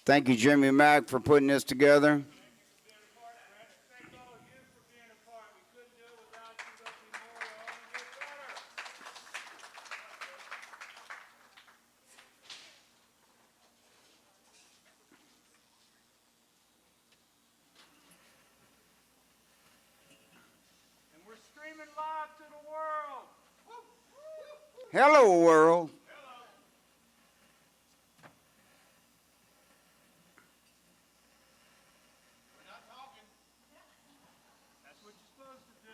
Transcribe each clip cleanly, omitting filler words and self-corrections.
Thank you, Jimmy Mack, for putting this together. Live to the world. Hello, world. Hello. We're not talking. That's what you're supposed to do.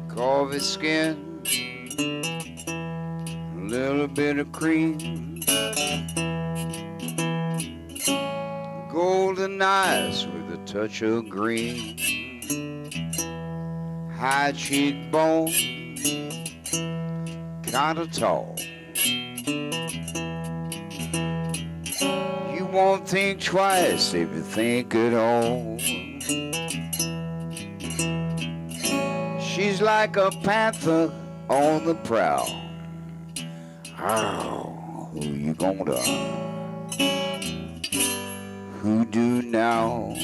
Coffee skin, a little bit of cream, golden eyes with a touch of green, high cheekbone, kinda tall. You won't think twice if you think at all. She's like a panther on the prowl. Oh, who you gonna hoodoo now?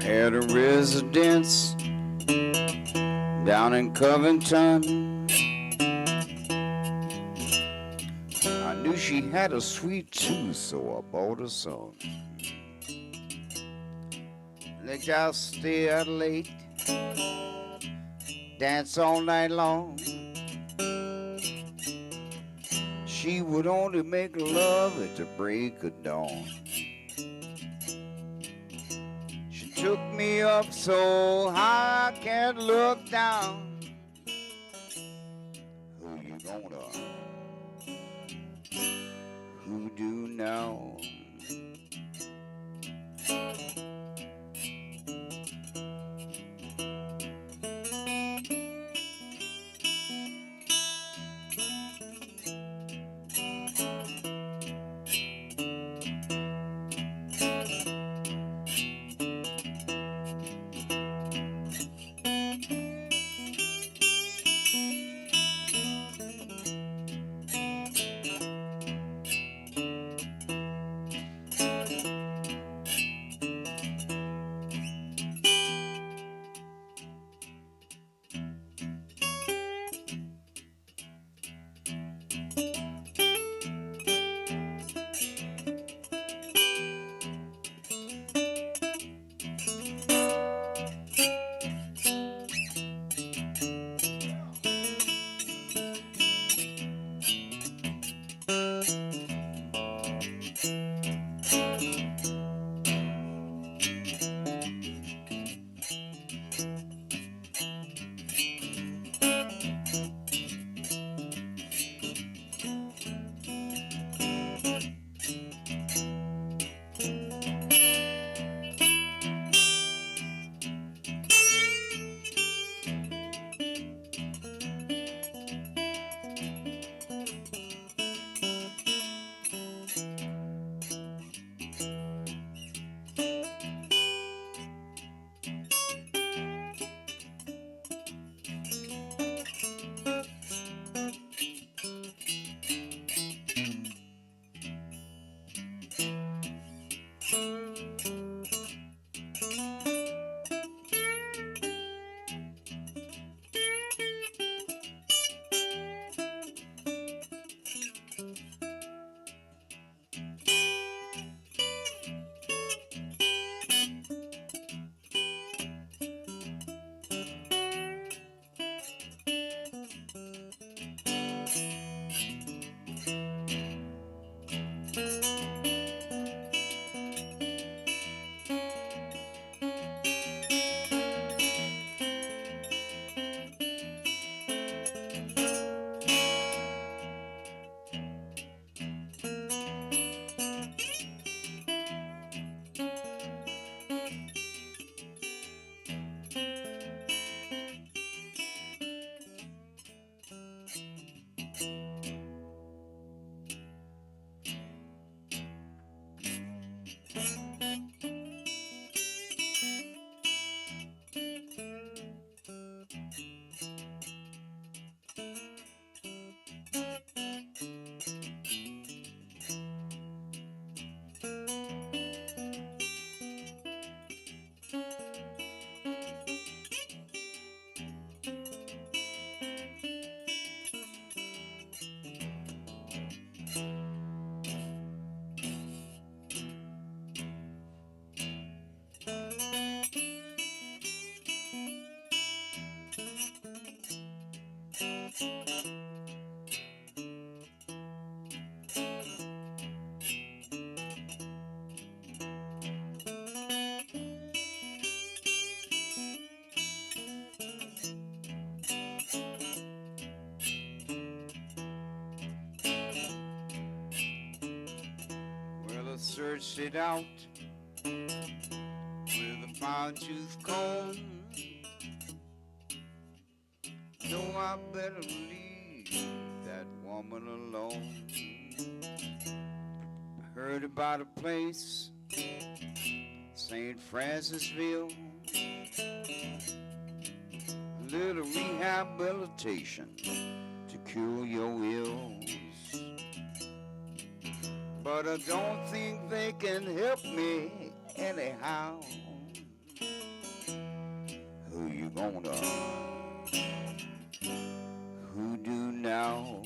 Had a residence down in Covington. I knew she had a sweet tooth, so I bought her some. Let y'all stay out late, dance all night long. She would only make love at the break of dawn. Took me up so high I can't look down. Who you gonna hoodoo now? Well, I searched it out with a fine-tooth comb. No, I better leave that woman alone. I heard about a place, St. Francisville, a little rehabilitation to cure your ills. But I don't think they can help me anyhow. Who you gonna hoodoo now?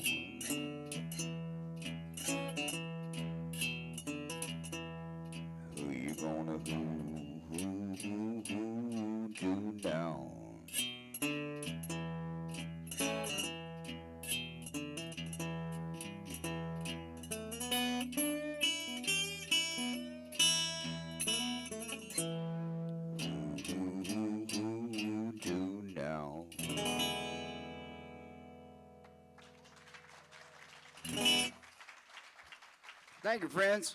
Who you gonna hoodoo now? Thank you, friends.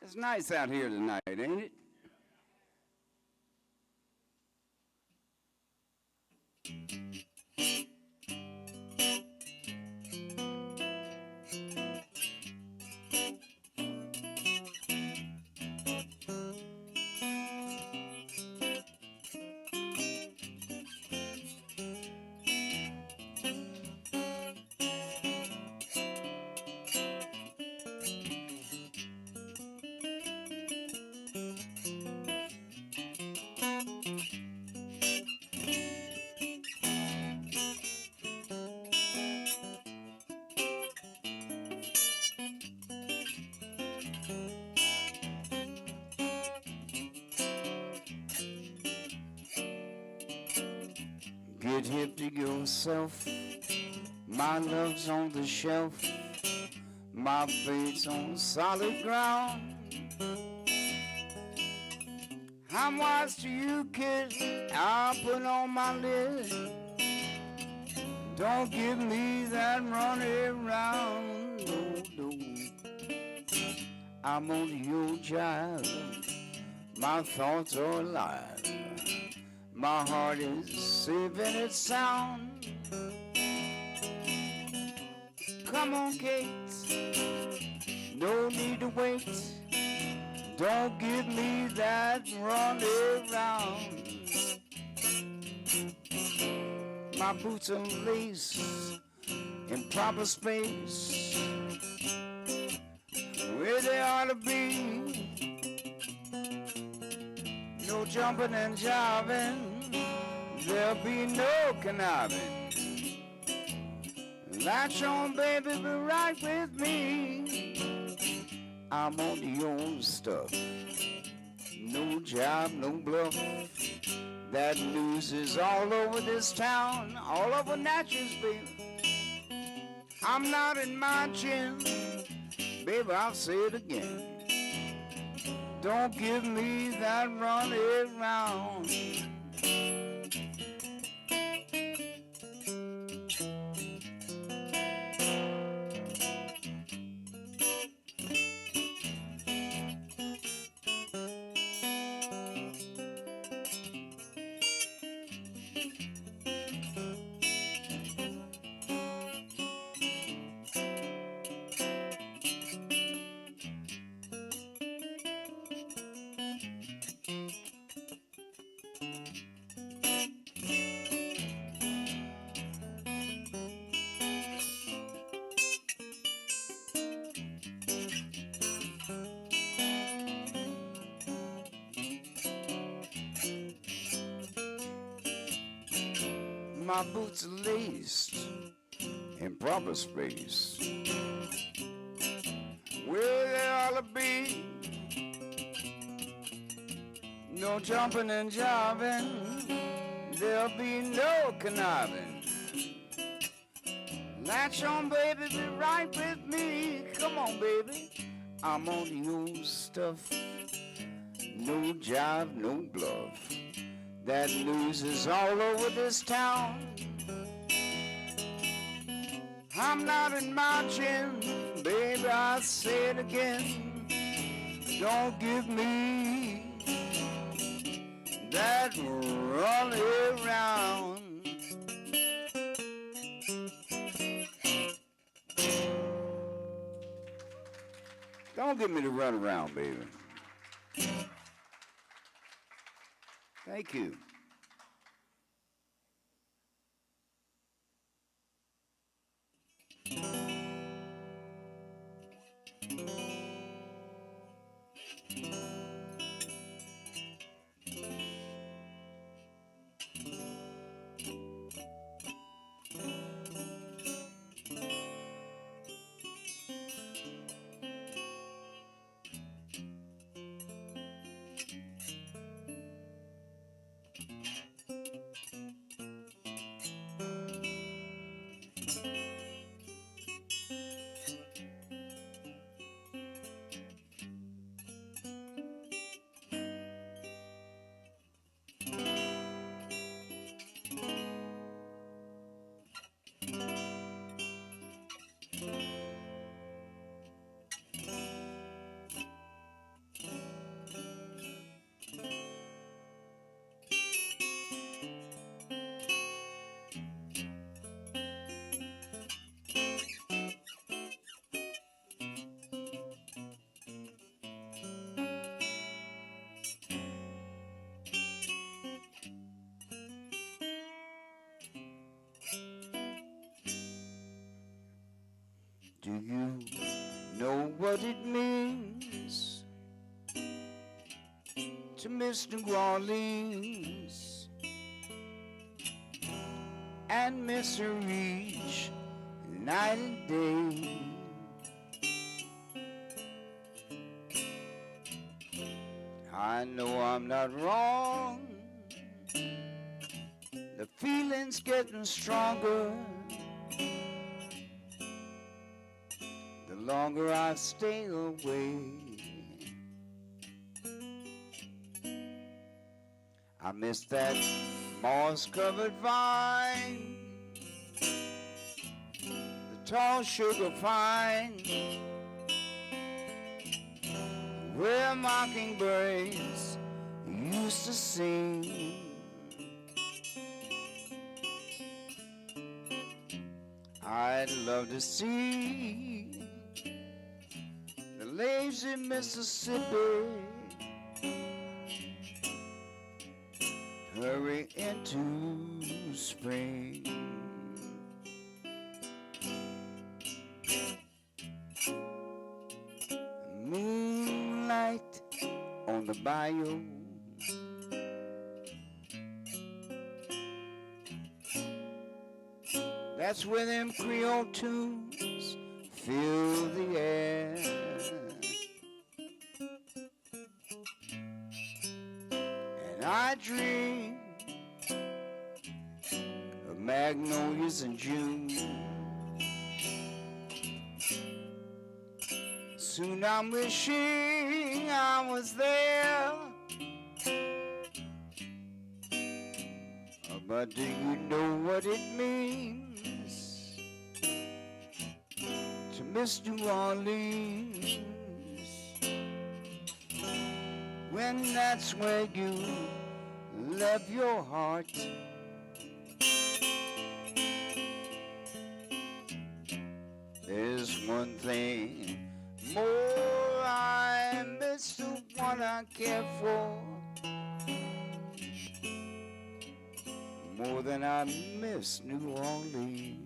It's nice out here tonight, ain't it? Get hip to yourself. My love's on the shelf. My fate's on solid ground. I'm wise to you, kid. I'll put on my list. Don't give me that running around. No, no. I'm on your jive. My thoughts are alive. My heart is saving its sound. Come on, Kate. No need to wait. Don't give me that running around. My boots are lace in proper space. to be no jumping and jiving, there'll be no conniving. Latch on, baby, be right with me. I'm on the old stuff. No job, no bluff. That news is all over this town, all over Natchez, baby. I'm not in my gym, baby, I'll say it again. Don't give me that run around. My boots are laced in proper space, where they ought to be. No jumping and jiving, there'll be no conniving. Latch on, baby, be right with me. Come on, baby, I'm on the old stuff. No jive, no bluff. That news is all over this town. I'm not in my gym, baby, I'll say it again. Don't give me that run around. Don't give me the run around, baby. Thank you. Do you know what it means to miss New Orleans and miss her each night and day? I know I'm not wrong. The feeling's getting stronger the longer I stay away. I miss that moss-covered vine, the tall sugar pine, where mockingbirds used to sing. I'd love to see the lazy Mississippi hurry into spring. Moon on the bayou. That's where them Creole tunes fill the air. And I dream of magnolias in June. Soon I'm wishing I was there. But do you know what it means to miss New Orleans? When that's where you left your heart. There's one thing more I miss, the one I care for, more than I miss New Orleans.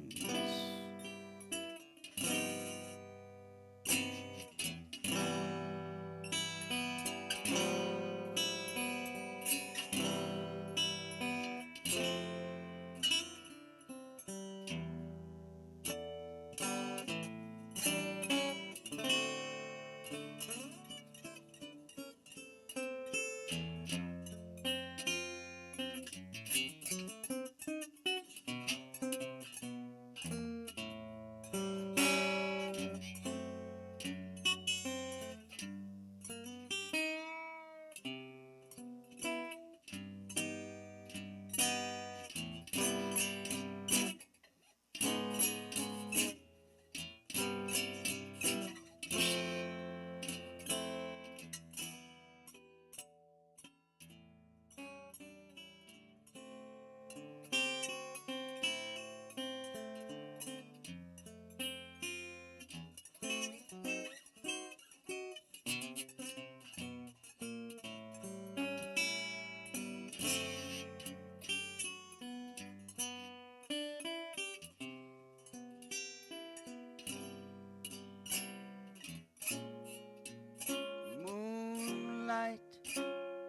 Moonlight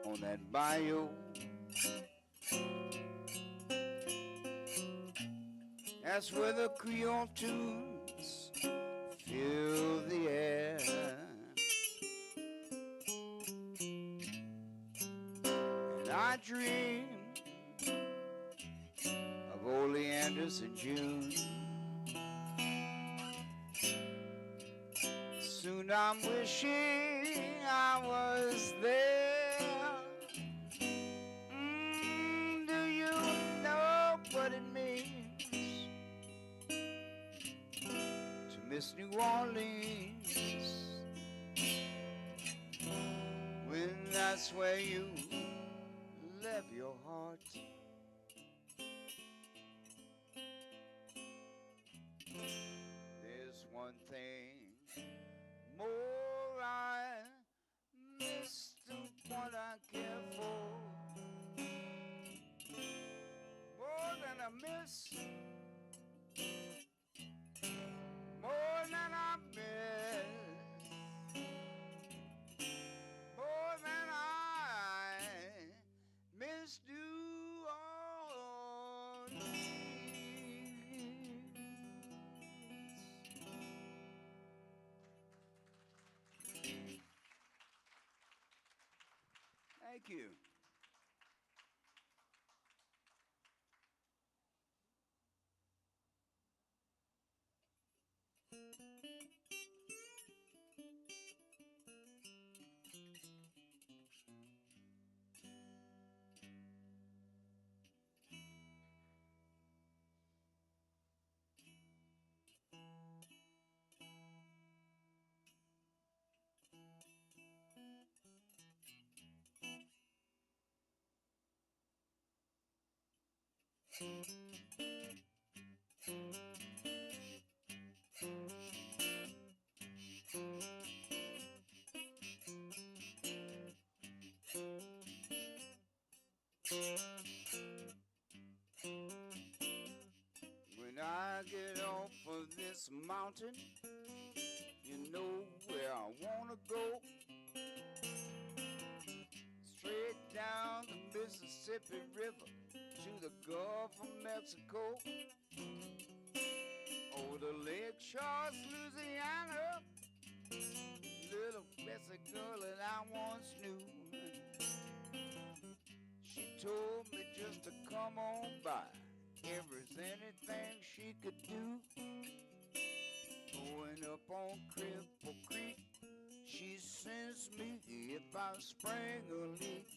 on that bayou, that's where the Creole tunes fill the air. And I dream of old Anderson June. Soon I'm wishing I was there. Do you know what it means to miss New Orleans? When that's where you left your heart. There's one thing more I miss, the one I care for, more than I miss, more than I miss, more than I miss New Orleans. Thank you. When I get off of this mountain, you know where I wanna go. Mississippi River to the Gulf of Mexico, over the lake shores, Louisiana. Little Bessie girl that I once knew, she told me just to come on by. If there's anything she could do, going up on Cripple Creek, she sends me if I spring a leak.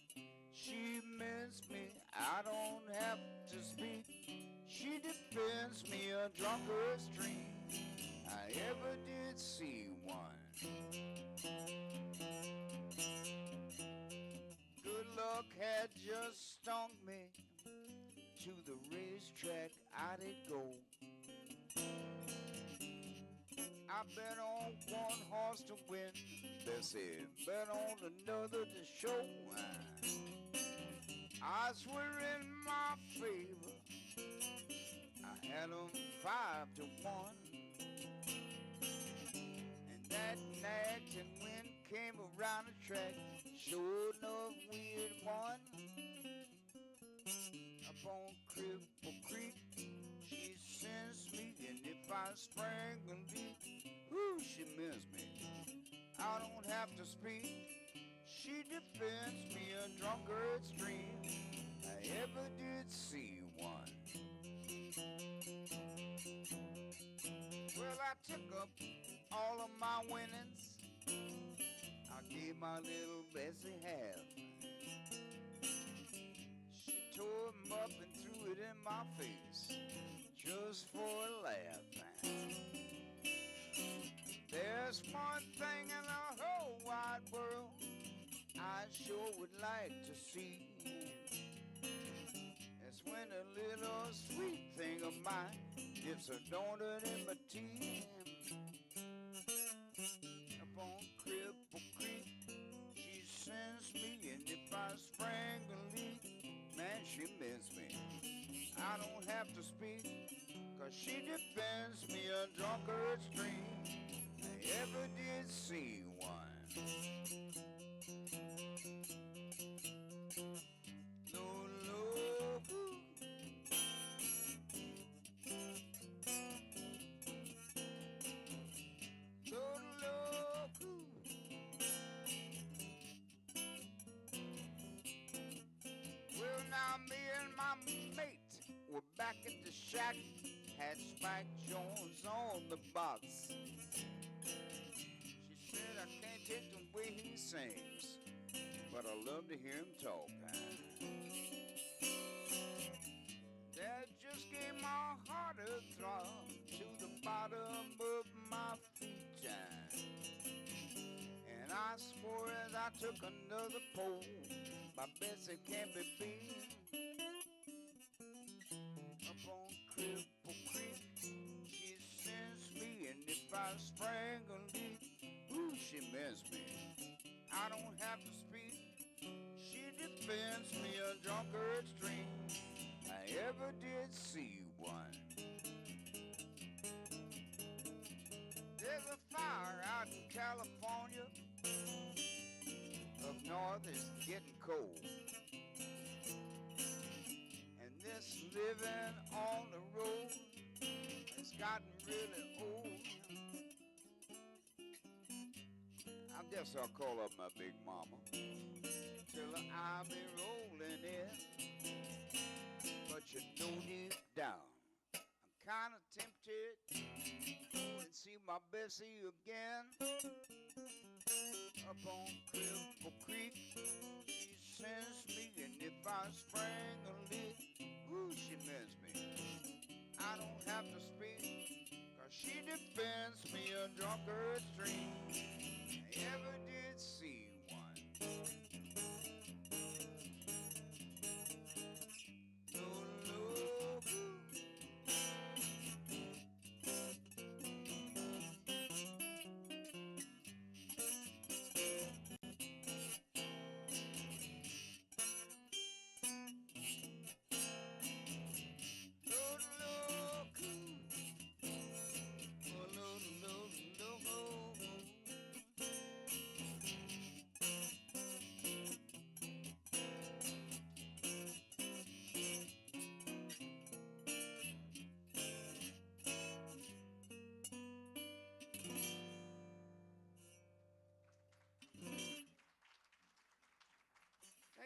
She mends me, I don't have to speak. She defends me a drunkard stream. I ever did see one. Good luck had just stung me. To the racetrack I did go. I bet on one horse to win, Bessie bet on another to show. I swear in my favor, I had 'em 5-1. And that nagging wind came around the track, sure enough we had won. Up on Cripple Creek, she sends me, and if I sprang a leak, whoo, she miss me. I don't have to speak. She defends me a drunkard stream. I ever did see one. Well, I took up all of my winnings. I gave my little Bessie half. Tore him up and threw it in my face just for a laugh. There's one thing in the whole wide world I sure would like to see. It's when a little sweet thing of mine dips a donut in my tea. Up on Cripple Creek, she sends me, and if I sprang a leak, man, she miss me. I don't have to speak, 'cause she defends me a drunkard stream. I ever did see one. No, no, well, now me and my mate were back at the shack, had Spike Jones on the box. She said, I can't take the way he sings, but I love to hear him talk. That just gave my heart a throb to the bottom of my feet. And I swore as I took another pull, my Bessie can't be beat. Up on Cripple Creek, she sends me, and if I sprang a leak, ooh, she miss me. I don't have to speak. She defends me a drunkard stream. I ever did see one. There's a fire out in California. Up north it's getting cold. And this living on the road has gotten really old. I guess I'll call up my big mama. Tell her I'll be rolling in. But you know deep down, I'm kinda tempted to go and see my Bessie again. Up on Cripple Creek, she sends me, and if I sprang a leak, ooh, she miss me. I don't have to speak, 'cause she defends me a drunkard stream. I ever did see one.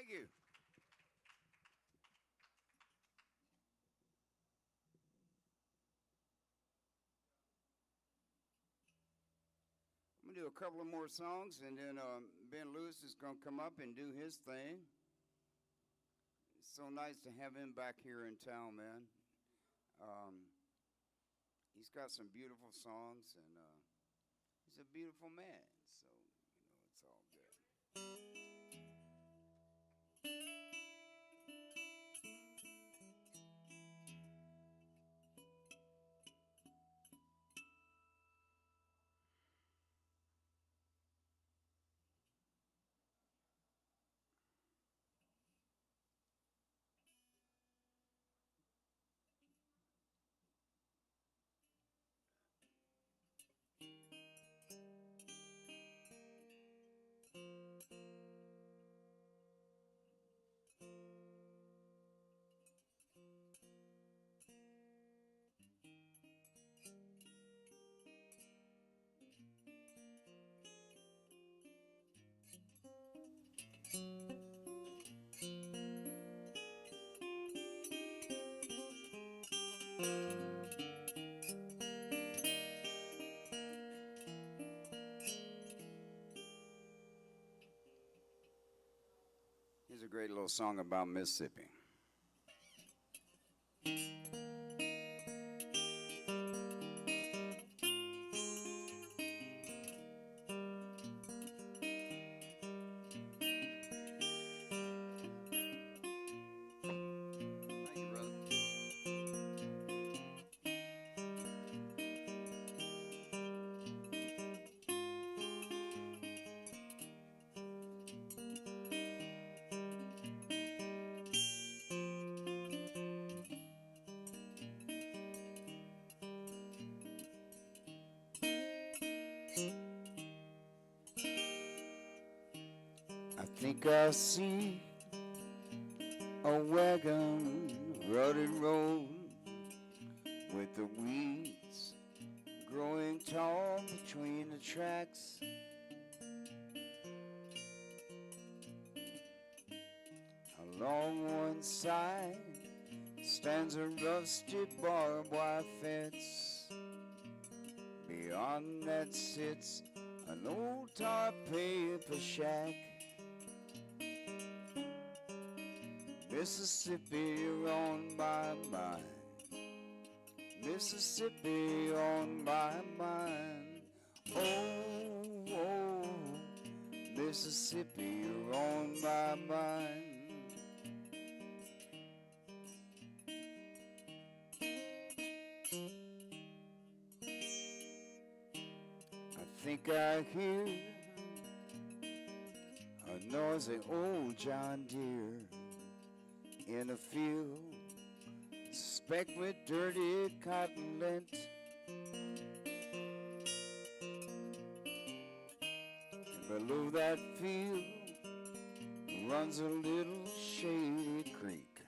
Thank you. I'm going to do a couple of more songs, and then Ben Lewis is going to come up and do his thing. It's so nice to have him back here in town, man. He's got some beautiful songs, and he's a beautiful man, so, it's all good. Here's a great little song about Mississippi. I think I see a wagon, rutted road, with the weeds growing tall between the tracks. Along one side stands a rusty barbed wire fence. Beyond that sits an old tar paper shack. Mississippi, you're on my mind. Mississippi, on my mind. Oh, oh, Mississippi, you're on my mind. I think I hear a noisy old John Deere in a field specked with dirty cotton lint. And below that field runs a little shady creek.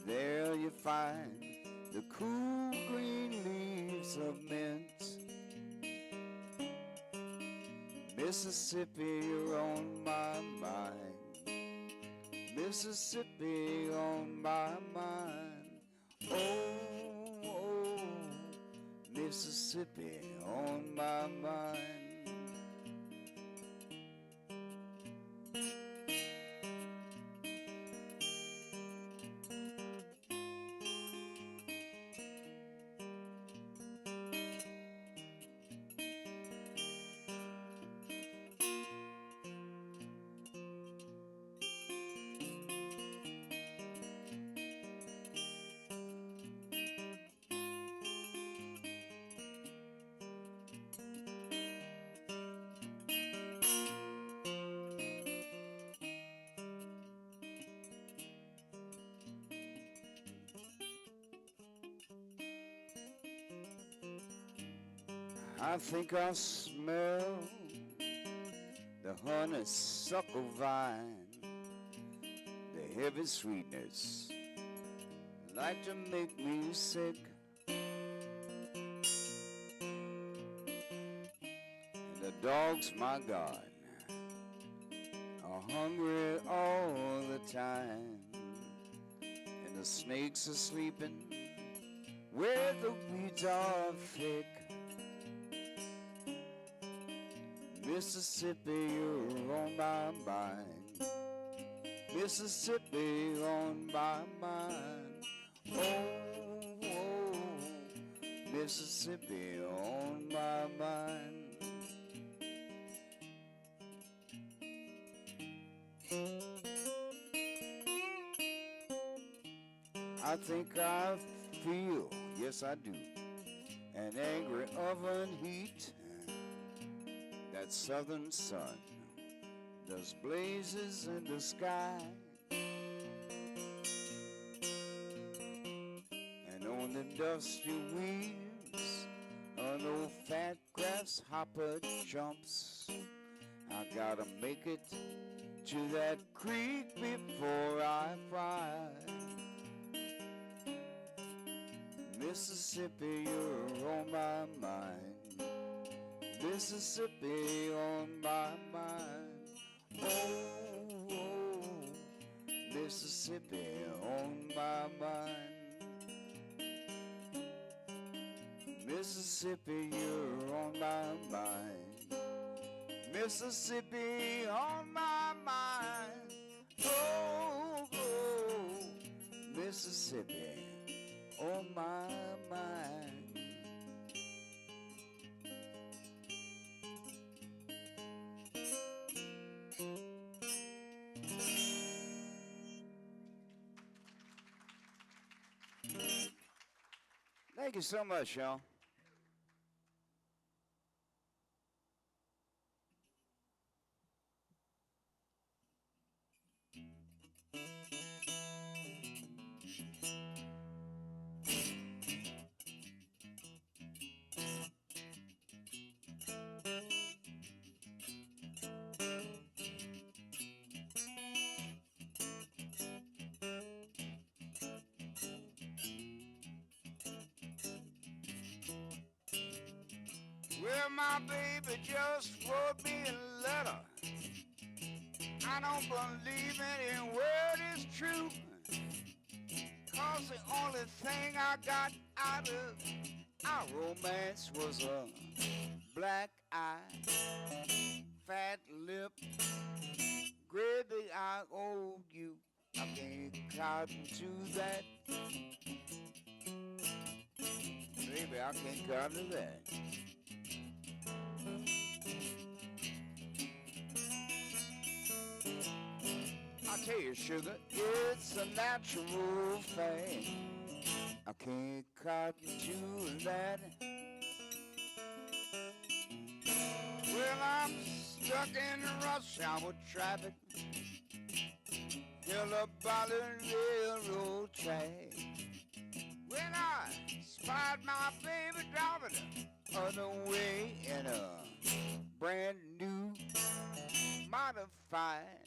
There you find the cool green leaves of mint. Mississippi, you're on my mind. Mississippi, on my mind. Oh, oh, Mississippi, on my mind. I think I smell the honeysuckle vine, the heavy sweetness like to make me sick. And the dogs, my God, are hungry all the time, and the snakes are sleeping where the weeds are thick. Mississippi, you're on my mind. Mississippi on my mind. Oh, oh, Mississippi on my mind. I think I feel, yes I do, an angry oven heat. That southern sun does blazes in the sky, and on the dusty wheels an old fat grasshopper jumps. I gotta make it to that creek before I fry. Mississippi, you're on my mind. Mississippi on my mind. Oh, oh, Mississippi on my mind. Mississippi, you're on my mind. Mississippi on my mind. Oh, oh, Mississippi on my mind. Thank you so much, y'all. Well, my baby just wrote me a letter. I don't believe any word is true, 'cause the only thing I got out of our romance was a black eye, fat lip, gravy I owed you. I can't cotton to that. Baby, I can't cotton to that. I tell you, sugar, it's a natural thing. I can't cotton to that. Well, I'm stuck in rush hour traffic, till about the railroad track. When I spied my baby driving the other way in a brand new modified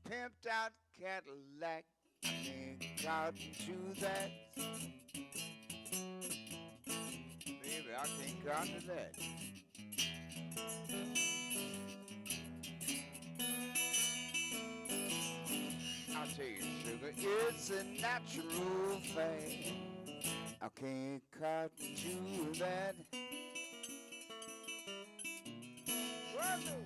pimped out Cadillac, I can't cotton to that. Baby, I can't cotton to that. I'll tell you, sugar, it's a natural thing. I can't cotton to that. Whoa.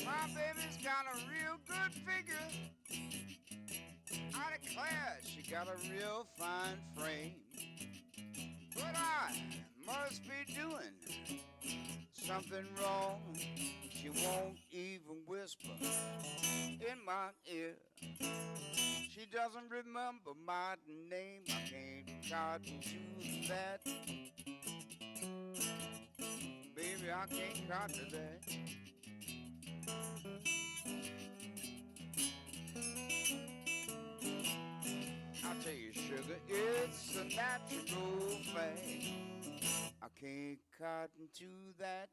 My baby's got a real good figure, out of declare she got a real fine frame. But I must be doing something wrong. She won't even whisper in my ear. She doesn't remember my name. I can't cotton to that. Baby, I can't cotton to that. I tell you, sugar, it's a natural thing. I can't cotton to that.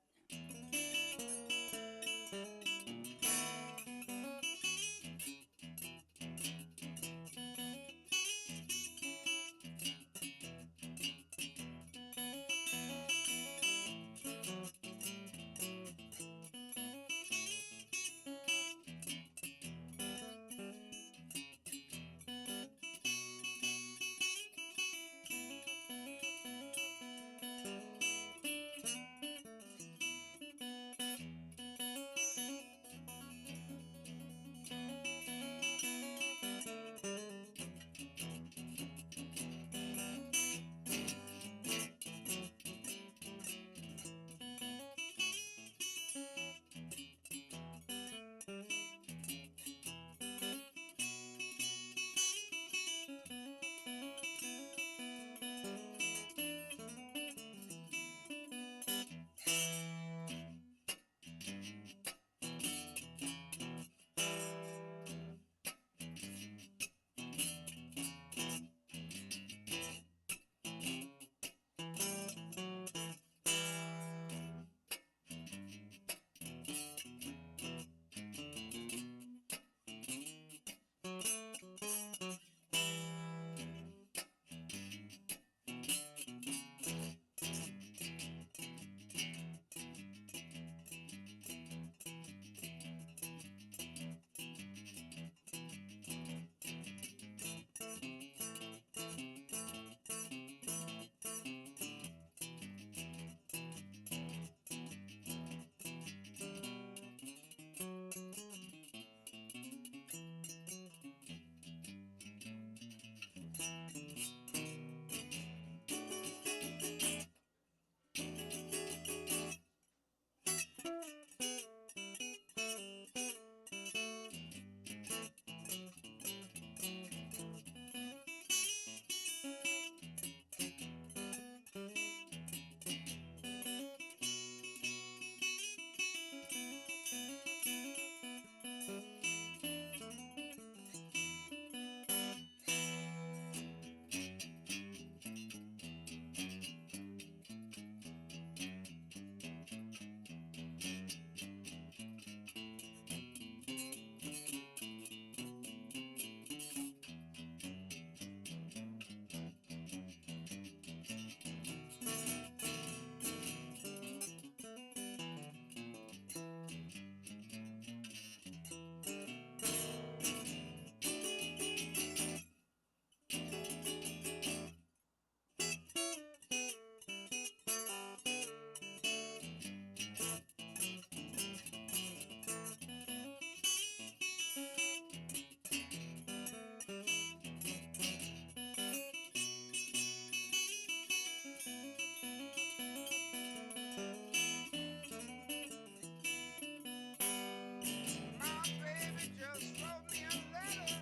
My baby just wrote me a letter.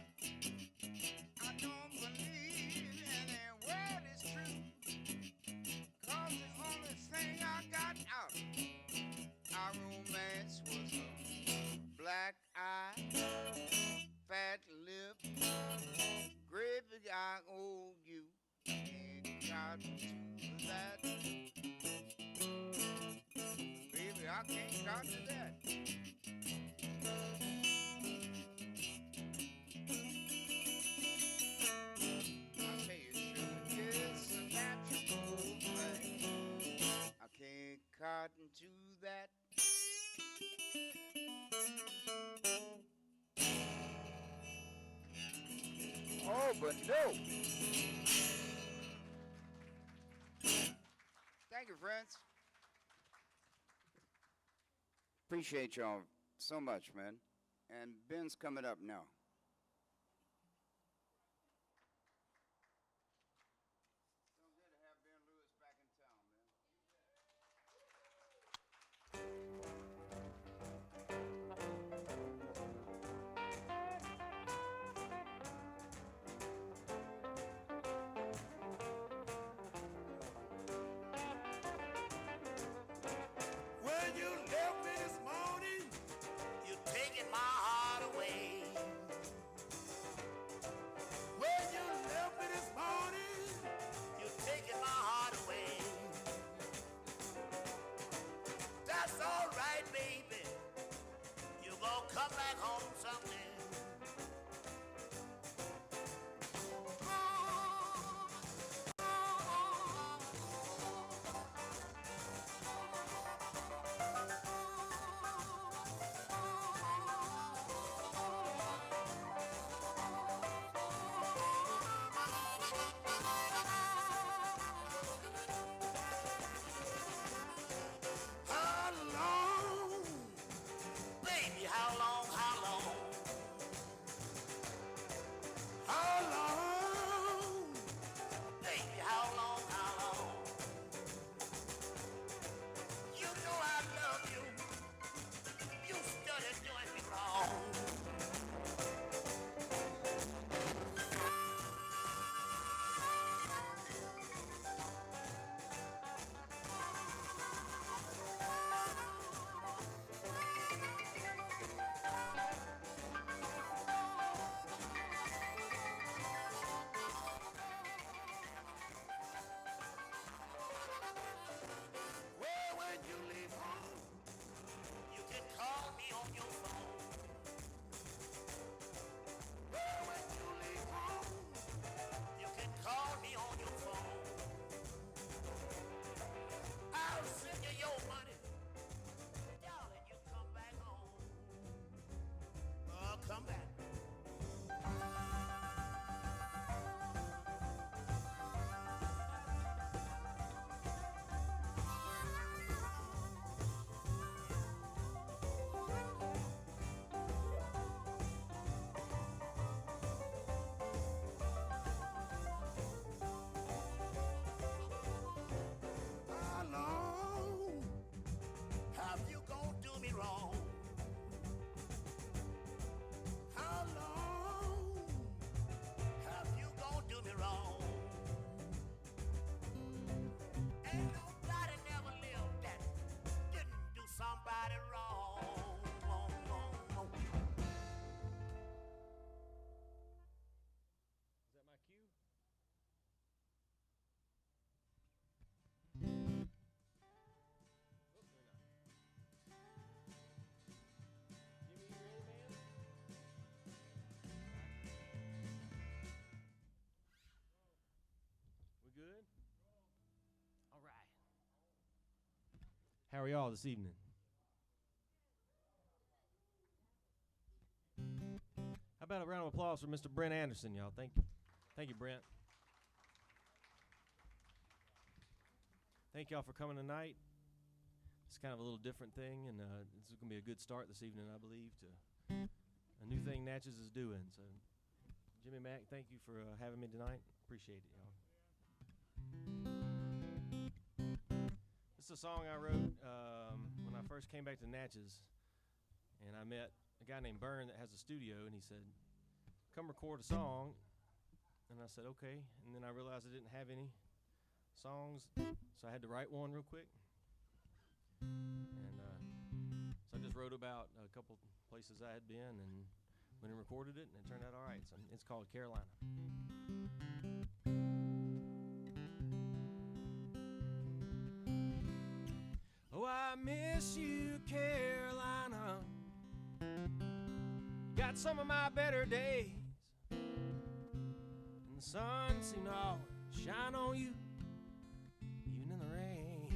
I don't believe any word is true. 'Cause the only thing I got out of our romance was a black eye, fat lip, great big eye. Oh, you ain't got to that. Baby, I can't got to that. I tell you, sugar, it's a natural thing. I can't cotton to that. Oh, but no. Thank you, friends. Appreciate y'all so much, man. And Ben's coming up now. you left me this morning, you're taking my heart away. When you left me this morning, you're taking my heart away. That's all right, baby. You're gonna come back home someday. How long, baby, how long, how long? How long, baby, how long, how long? You know I love you, you started doing me wrong. Well, when you leave home, you can call me on your phone. Well, when you leave home, you can call me on your phone. I'll send you your money. Darling, you come back home. Oh, come back. How long have you gonna do me wrong? How long have you gonna do me wrong? Ain't nobody never lived that didn't do somebody wrong. Is that my cue? Oh, they're not. Jimmy, you ready, man? We good? All right. How are y'all this evening? How about a round of applause for Mr. Brint Anderson, y'all? Thank you. Thank you, Brent. Thank y'all for coming tonight. It's kind of a little different thing, and this is going to be a good start this evening, I believe, to a new thing Natchez is doing. So, Jimmy Mack, thank you for having me tonight. Appreciate it, y'all. This is a song I wrote when I first came back to Natchez, and I met a guy named Byrne that has a studio, and he said, come record a song. And I said, okay. And then I realized I didn't have any songs, so I had to write one real quick. And so I just wrote about a couple places I had been and went and recorded it, and it turned out all right. So it's called Carolina. Oh, I miss you, Carolina. You got some of my better days, and the sun seemed to always shine on you, even in the rain.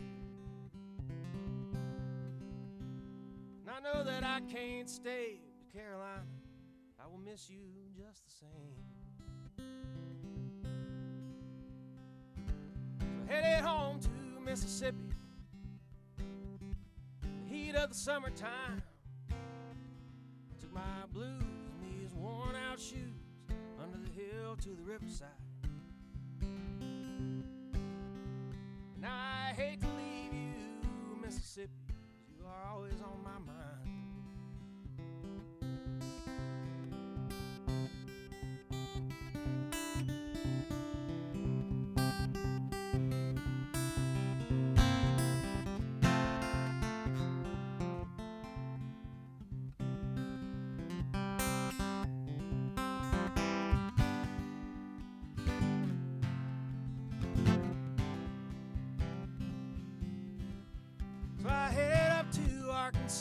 And I know that I can't stay to Carolina. I will miss you just the same. So headed home to Mississippi, heat of the summertime. Took my blues and these worn out shoes under the hill to the riverside. And I hate to leave you, Mississippi, 'cause you are always on my mind.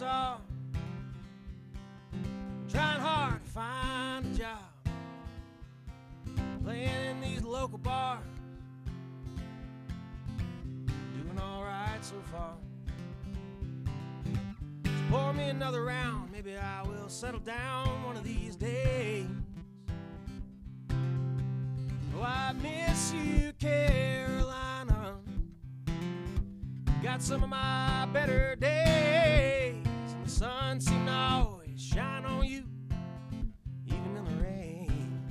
Arkansas, trying hard to find a job, playing in these local bars, doing all right so far. So pour me another round, maybe I will settle down one of these days. Oh, I miss you, Carolina. Got some of my better days, and the sun seemed to always shine on you, even in the rain.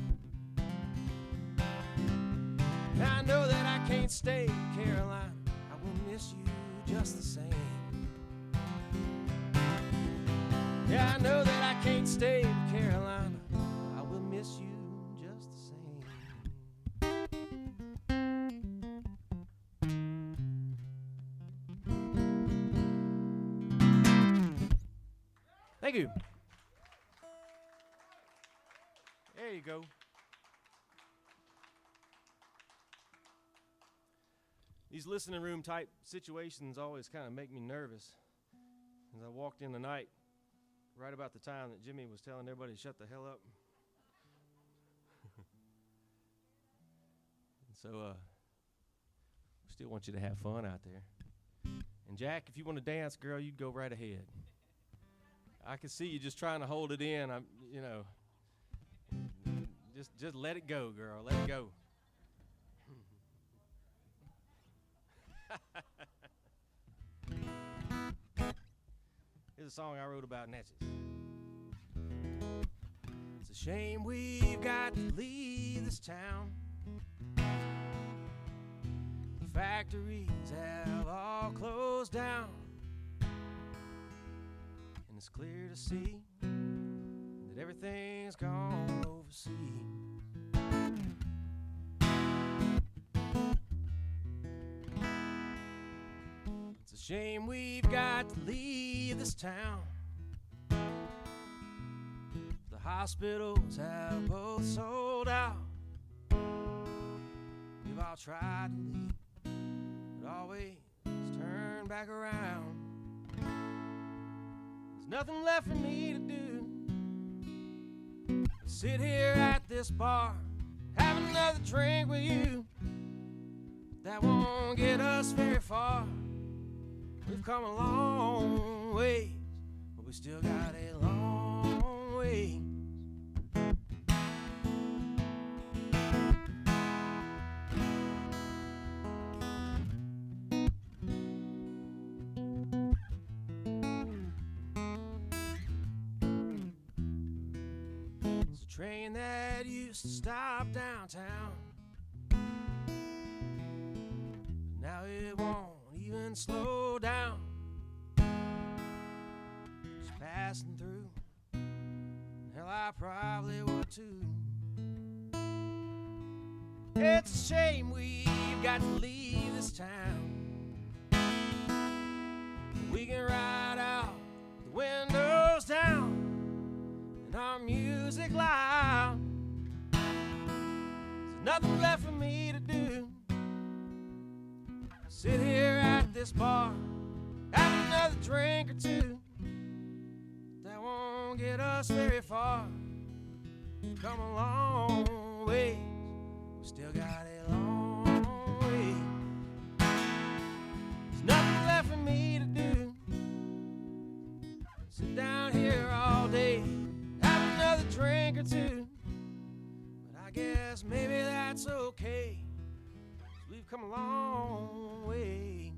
Now I know that I can't stay, Carolina. I will miss you just the same. Yeah, I know that I can't stay, Carolina. I will miss you just the same. Thank you. There you go. These listening room type situations always kind of make me nervous. As I walked in the night, right about the time that Jimmy was telling everybody to shut the hell up. And so, we still want you to have fun out there. And Jack, if you want to dance, girl, you go right ahead. I can see you just trying to hold it in. Just let it go, girl. Let it go. Here's a song I wrote about Natchez. It's a shame we've got to leave this town. The factories have all closed down. It's clear to see that everything's gone overseas. It's a shame we've got to leave this town. The hospitals have both sold out. We've all tried to leave, but always turn back around. Nothing left for me to do but sit here at this bar, have another drink with you. That won't get us very far. We've come a long ways, but we still got a long way. Train that used to stop downtown, now it won't even slow down. Just passing through, hell, I probably would too. It's a shame we've got to leave this town. We can ride out the windows down and our music loud. There's nothing left for me to do. Sit here at this bar, have another drink or two. That won't get us very far. We've come a long way, we still got a long way. There's nothing left for me to do. Sit down here all day, another drink or two, but I guess maybe that's okay, 'cause we've come a long way.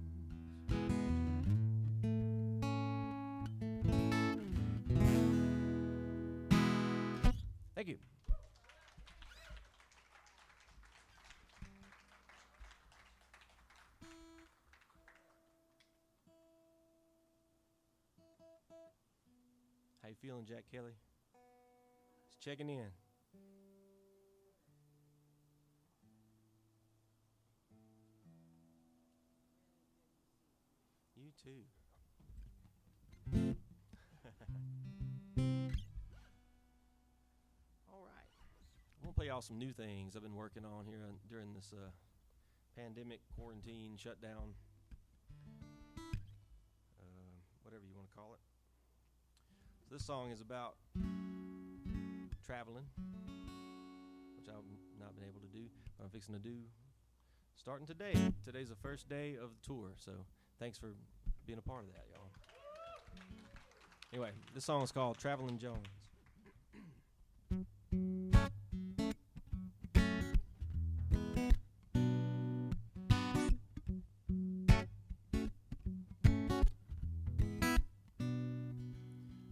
Thank you. How you feeling, Jack Kelly? Checking in. You too. All right. I'm going to play y'all some new things I've been working on here during this pandemic, quarantine, shutdown, whatever you want to call it. This song is about traveling, which I've not been able to do, but I'm fixing to do starting today. Today's the first day of the tour, so thanks for being a part of that, y'all. Anyway, this song is called Traveling Jones.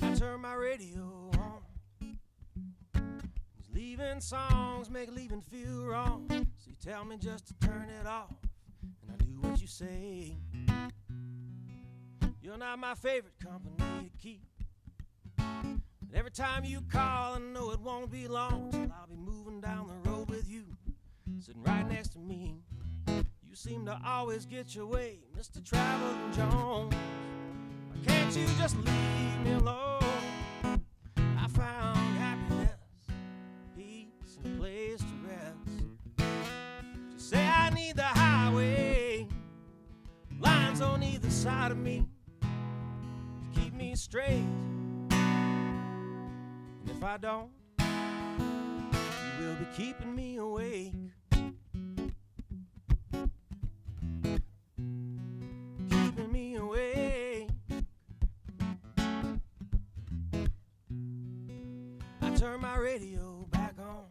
I turn my radio on. These leaving songs make leaving feel wrong. So you tell me just to turn it off, and I do what you say. You're not my favorite company to keep. But every time you call, I know it won't be long till I'll be moving down the road with you, sitting right next to me. You seem to always get your way, Mr. Traveling Jones. Why can't you just leave me alone? I found happiness, peace, and a place to rest. Just say I need the highway, lines on either side of me to keep me straight. And if I don't, you will be keeping me awake. Keeping me awake. I turn my radio back on.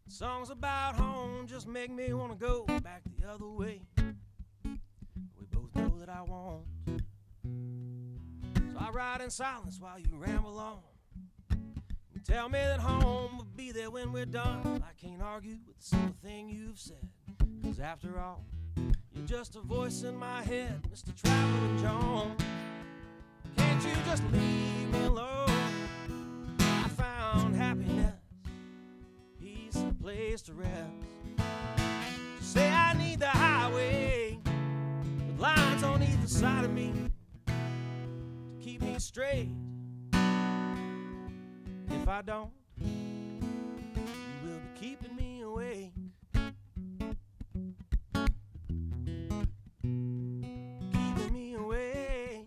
Songs about home just make me want to go back the other way. We both know that I won't. So I ride in silence while you ramble on. You tell me that home will be there when we're done. I can't argue with the simple thing you've said, 'cause after all, you're just a voice in my head, Mr. Traveling Jones. Can't you just leave me alone? I found happiness, peace, and a place to rest. Just say I need the highway with lines on either side of me to keep me straight. If I don't, you will be keeping me awake. Keeping me awake.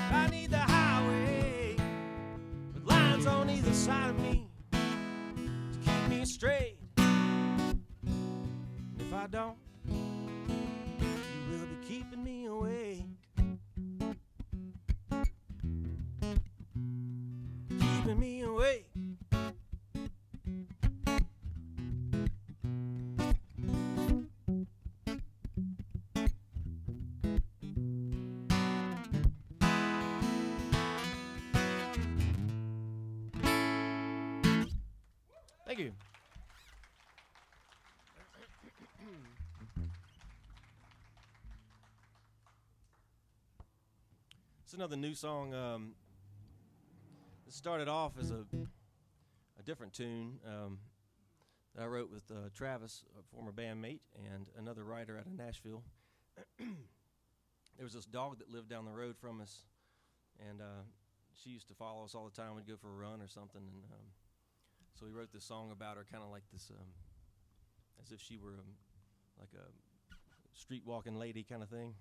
I need the highway with lines on either side of me to keep me straight. And if I don't, you will be keeping me awake. Keeping me awake. Thank you. It's another new song. It started off as a different tune that I wrote with Travis, a former bandmate, and another writer out of Nashville. There was this dog that lived down the road from us, and she used to follow us all the time. We'd go for a run or something, and so we wrote this song about her, kind of like this, as if she were like a street walking lady kind of thing.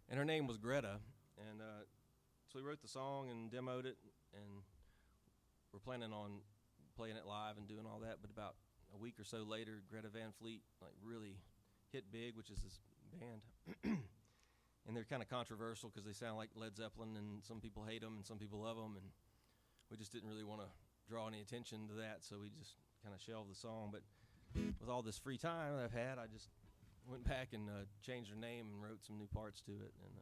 And her name was Greta, and so we wrote the song and demoed it, and we're planning on playing it live and doing all that. But about a week or so later, Greta Van Fleet like really hit big, which is this band. And they're kind of controversial because they sound like Led Zeppelin, and some people hate them and some people love them, and we just didn't really want to draw any attention to that, so we just kind of shelved the song. But with all this free time that I've had, I just went back and changed her name and wrote some new parts to it, and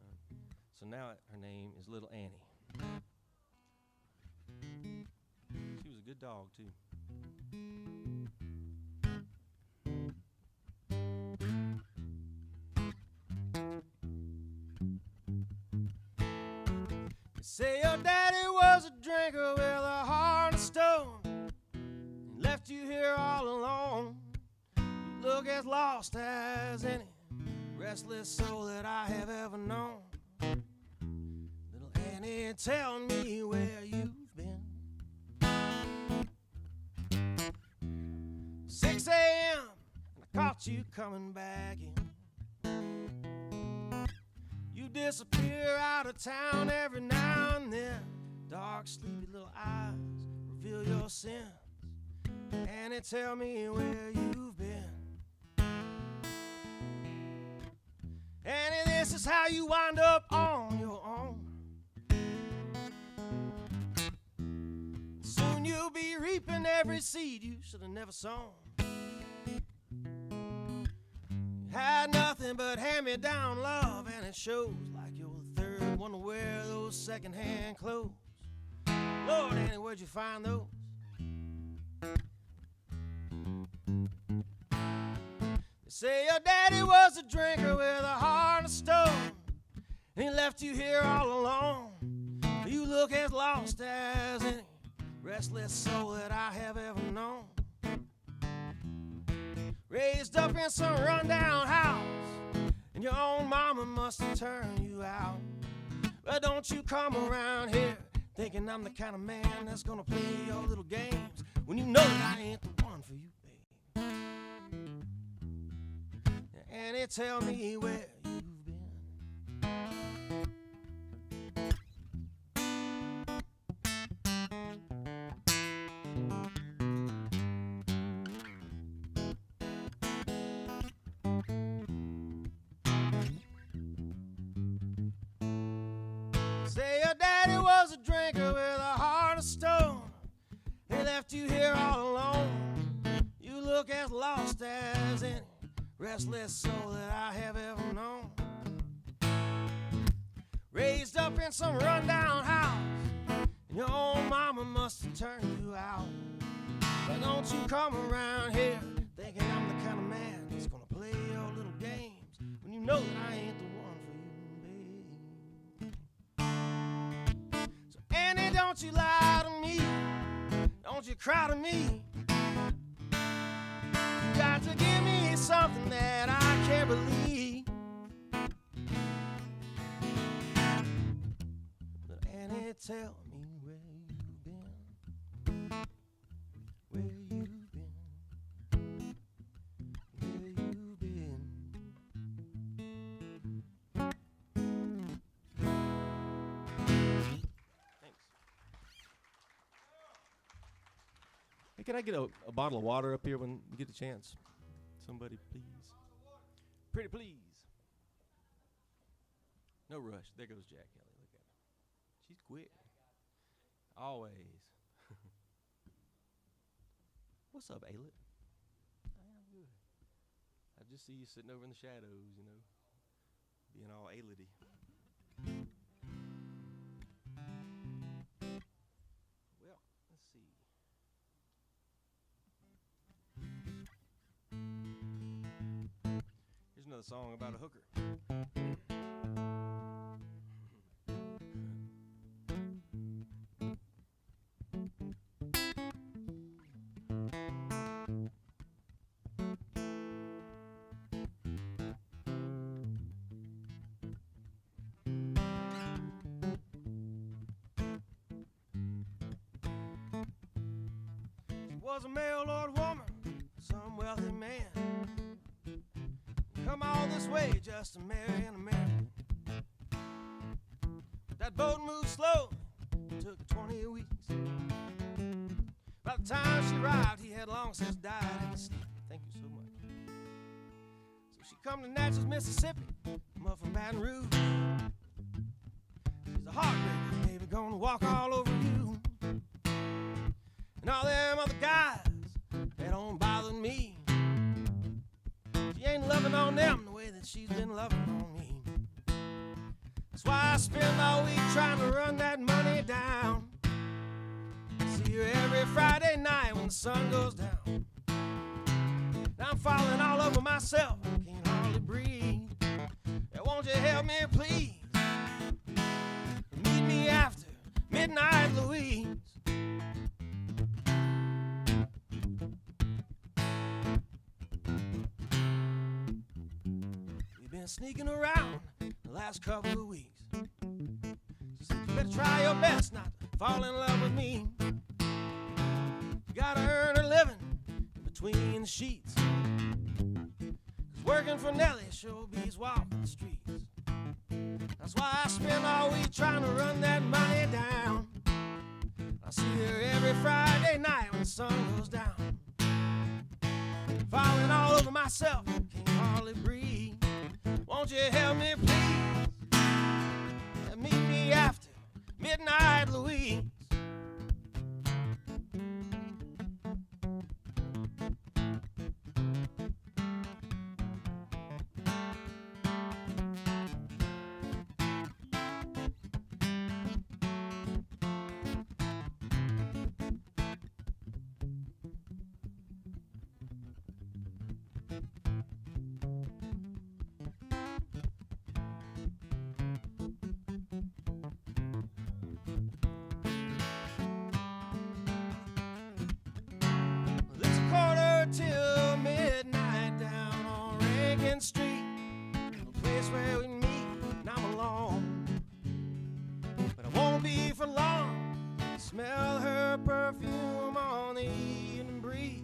so now her name is Little Annie. She was a good dog too. They say your daddy was a drinker with a heart of stone, and left you here all alone. You look as lost as any restless soul that I have ever known. Little Annie, tell me where you've been. 6 a.m. and I caught you coming back in. You disappear out of town every now and then. Dark, sleepy little eyes reveal your sins. Annie, tell me where you've been. Annie, this is how you wind up on your own. Soon you'll be reaping every seed you should have never sown. You had nothing but hand-me-down love, and it shows like you're the third one to wear those second-hand clothes. Lord, Annie, where'd you find those? They say your daddy was a drinker with a heart of stone, and he left you here all alone. You look as lost as any restless soul that I have ever known. Raised up in some rundown house, and your own mama must have turned you out. But don't you come around here thinking I'm the kind of man that's gonna play your little games, when you know that I ain't the one for you, babe. Annie, tell me where you've been. Say your daddy was a drinker with a heart of stone. He left you here all alone. You look as lost as any restless soul that I have ever known. Raised up in some rundown house, and your own mama must have turned you out. But don't you come around here thinking I'm the kind of man that's gonna play your little games, when you know that I ain't the one for you, babe. So Annie, don't you lie to me, don't you cry to me. You got to give me something that I can't believe. But Annie, tell me where you've been, where you've been, where you've been. Thanks. Hey, can I get a bottle of water up here when you get a chance? Somebody, please. Pretty please. No rush. There goes Jack Kelly. Look at her. She's quick. Always. What's up, Ailey? I'm good. I just see you sitting over in the shadows, you know, being all Ailey-y. Well, let's see. Here's another song about a hooker. Was a mail-order woman, some wealthy man, come all this way just to marry an American. That boat moved slow, it took 20 weeks. By the time she arrived, he had long since died in his sleep. Thank you so much. So she come to Natchez, Mississippi, I'm up from Baton Rouge. She's a heartbreaker, baby, gonna walk all over you. And all them other guys, they don't bother me. She ain't loving on them the way that she's been loving on me. That's why I spend all week trying to run that money down. See her every Friday night when the sun goes down. Now I'm falling all over myself, can't hardly breathe. Yeah, won't you help me, please? Meet me after midnight, Louise. sneaking around the last couple of weeks. She said, you better try your best not to fall in love with me. You gotta earn a living in between the sheets. 'Cause working for Nellie sure beats walking the streets. That's why I spend all week trying to run that money down. I see her every Friday night when the sun goes down. Falling all over myself, can't hardly breathe. Won't you help me, please? And meet me after midnight, Louise. Till midnight down on Rankin Street, a place where we meet and I'm alone. But I won't be for long. Smell her perfume on the evening breeze.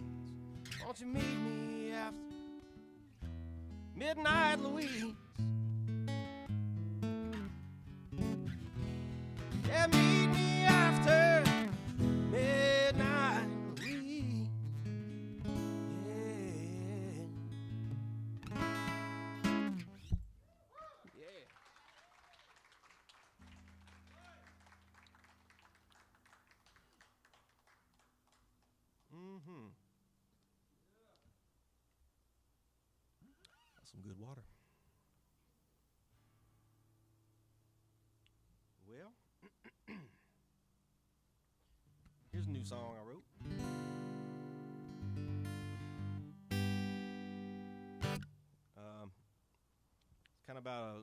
Won't you meet me after midnight, Louise? Yeah, meet me after midnight. That's some good water. Well, here's a new song I wrote. It's kind of about a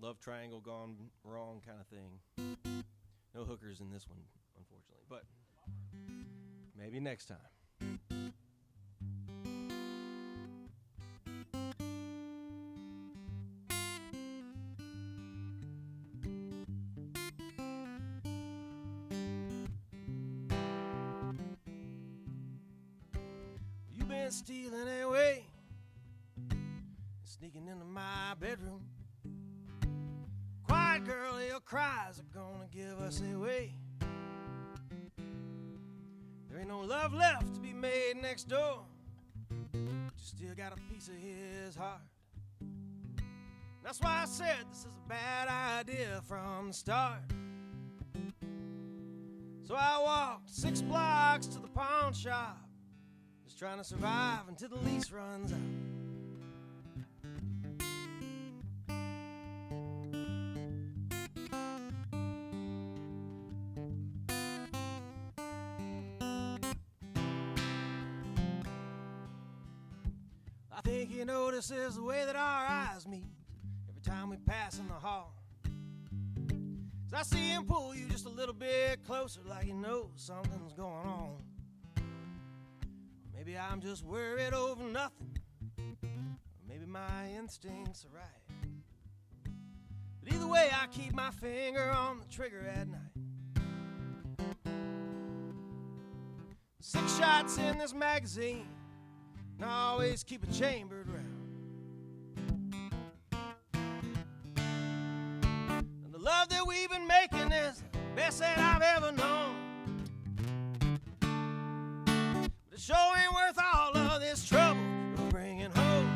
love triangle gone wrong kind of thing. No hookers in this one, unfortunately, but maybe next time. You've been stealing away, sneaking into my bedroom. Quiet girl, your cries are gonna give us away. There ain't no love left to be made next door, but you still got a piece of his heart. That's why I said this is a bad idea from the start. So I walked 6 blocks to the pawn shop, just trying to survive until the lease runs out. I think he notices the way that our eyes meet every time we pass in the hall. 'Cause I see him pull you just a little bit closer, like he knows something's going on. Maybe I'm just worried over nothing, or maybe my instincts are right. But either way, I keep my finger on the trigger at night. 6 shots in this magazine, and I always keep it chambered round. And the love that we've been making is the best that I've ever known. But it sure ain't worth all of this trouble we're bringing home.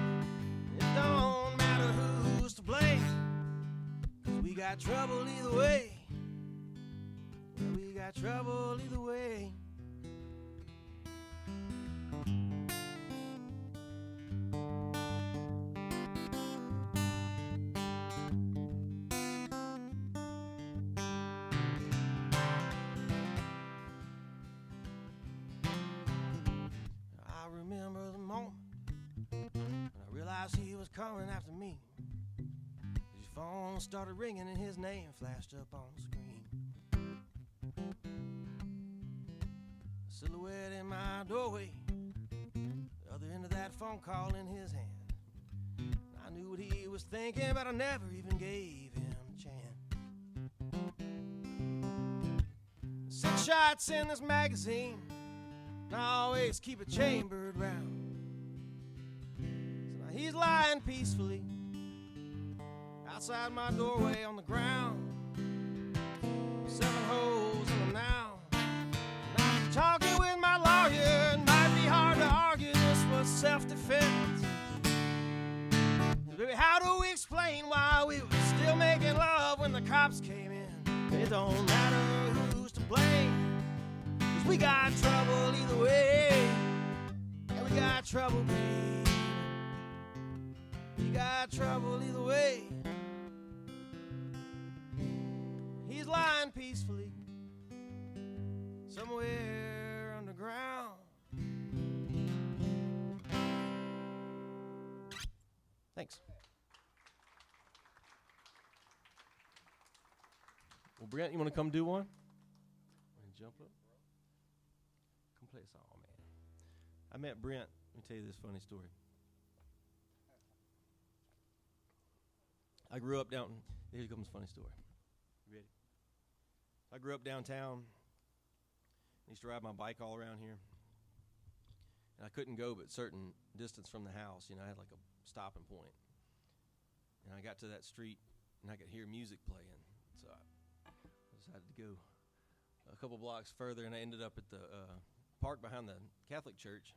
It don't matter who's to blame, 'cause we got trouble either way. Yeah, we got trouble either way. He was coming after me. His phone started ringing and his name flashed up on the screen. A silhouette in my doorway, the other end of that phone call in his hand. I knew what he was thinking, but I never even gave him a chance. 6 shots in this magazine, and I always keep a chambered round. So now he's lying peacefully outside my doorway on the ground. 7 holes in him now. And I'm talking with my lawyer. It might be hard to argue this was self-defense. Baby, how do we explain why we were still making love when the cops came in? It don't matter who's to blame, 'cause we got trouble either way. And we got trouble, baby. We got trouble either way. He's lying peacefully somewhere underground. Thanks. Well, Brent, you want to come do one? Want to jump up? Come play a song, man. I met Brent. Let me tell you this funny story. I grew up down. Here comes a funny story. You ready? I grew up downtown. I used to ride my bike all around here. And I couldn't go but certain distance from the house. You know, I had like a stopping point. And I got to that street, and I could hear music playing. So I decided to go a couple blocks further, and I ended up at the park behind the Catholic church.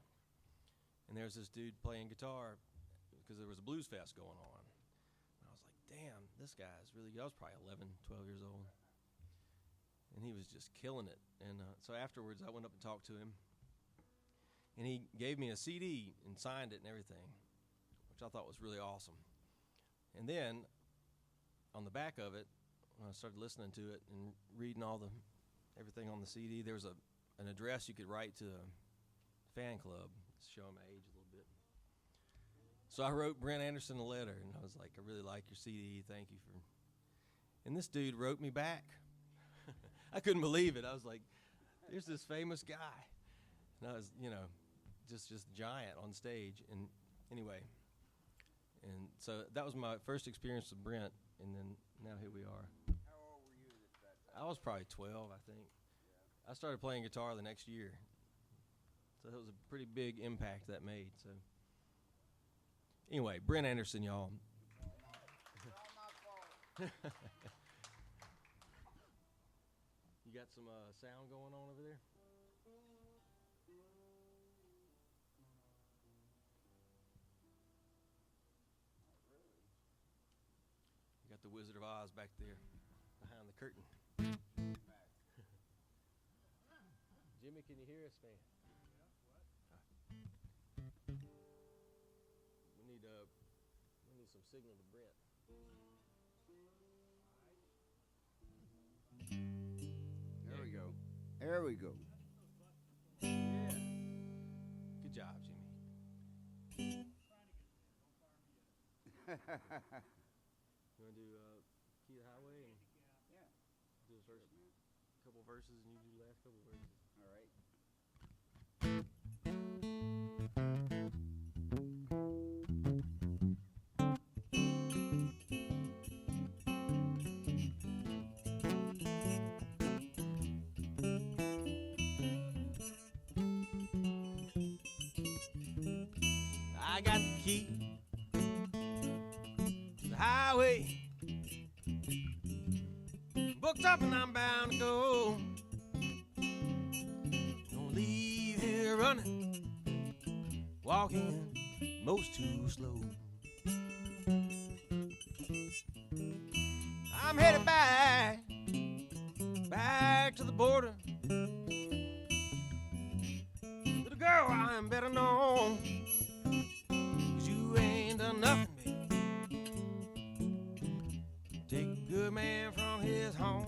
And there was this dude playing guitar because there was a blues fest going on. And I was like, damn, this guy's really good. I was probably 11, 12 years old. And he was just killing it. And so afterwards, I went up and talked to him. And he gave me a CD and signed it and everything, which I thought was really awesome. And then on the back of it, when I started listening to it and reading everything on the CD, there was an address you could write to a fan club, showing my age a little bit. So I wrote Brint Anderson a letter, and I was like, I really like your CD, thank you for. And this dude wrote me back. I couldn't believe it. I was like, there's this famous guy. And I was, just giant on stage. And anyway, and so that was my first experience with Brent, and then now here we are. How old were you at that time? I was probably 12, I think. Yeah. I started playing guitar the next year. So that was a pretty big impact that made. So anyway, Brint Anderson, y'all. It's all my fault. You got some sound going on over there? You got the Wizard of Oz back there behind the curtain. Jimmy, can you hear us, man? We need some signal to Brent. There we go. There we go. Yeah. Good job, Jimmy. You want to do Key to the Highway? And Yeah. Do the first couple verses, and you do the last couple verses. All right. I got the key to the highway, booked up and I'm bound to go. Don't leave here running, walking most too slow. I'm headed back to the border. Little girl, I'm better known. Nothing, baby. Take a good man from his home.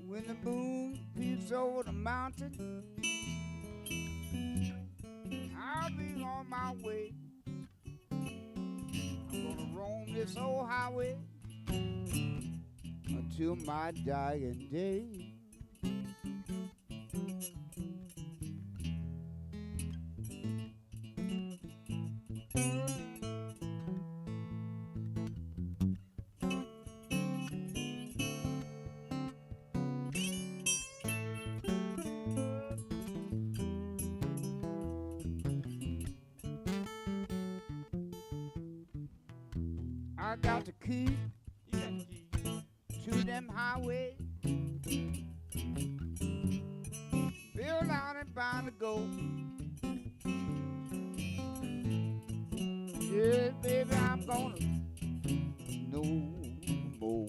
When the moon peeps over the mountain, I'll be on my way. I'm gonna roam this old highway until my dying day. I got the key to them highways, built out and bound to go. Yeah, baby, I'm gonna no more.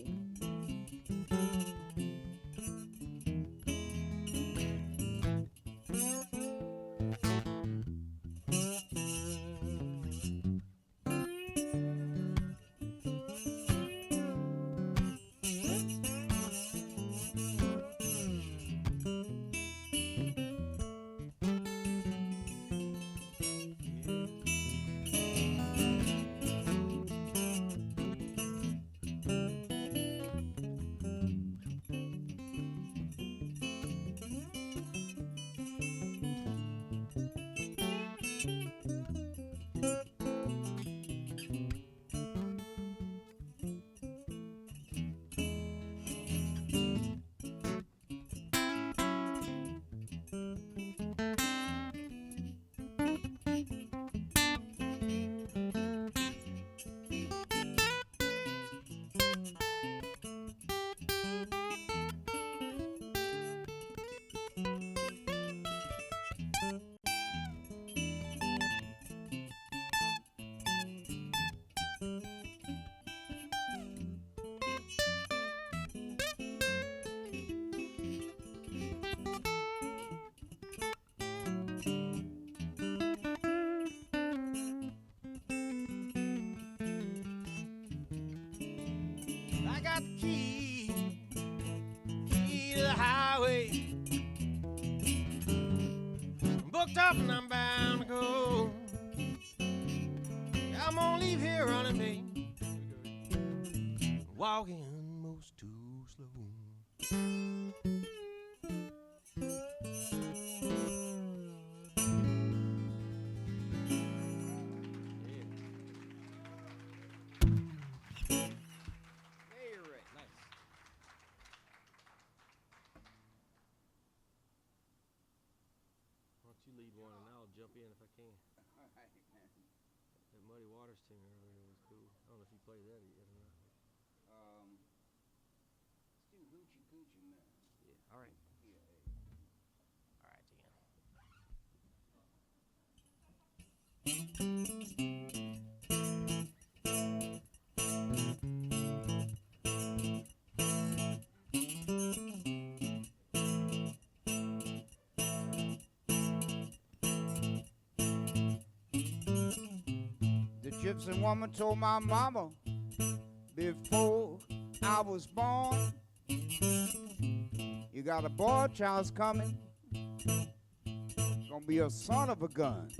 I got the key to the highway. I'm booked up and I'm bound to go. I'm gonna leave here running, babe, walking most too slow. Lead one and I'll jump in if I can. That Muddy Waters tune earlier was cool. I don't know if you played that yet or not. Let's do Hoochie Coochie Man. Yeah, all right. Yeah. All right, Dan. The gypsy woman told my mama before I was born, you got a boy child's coming, gonna be a son of a gun.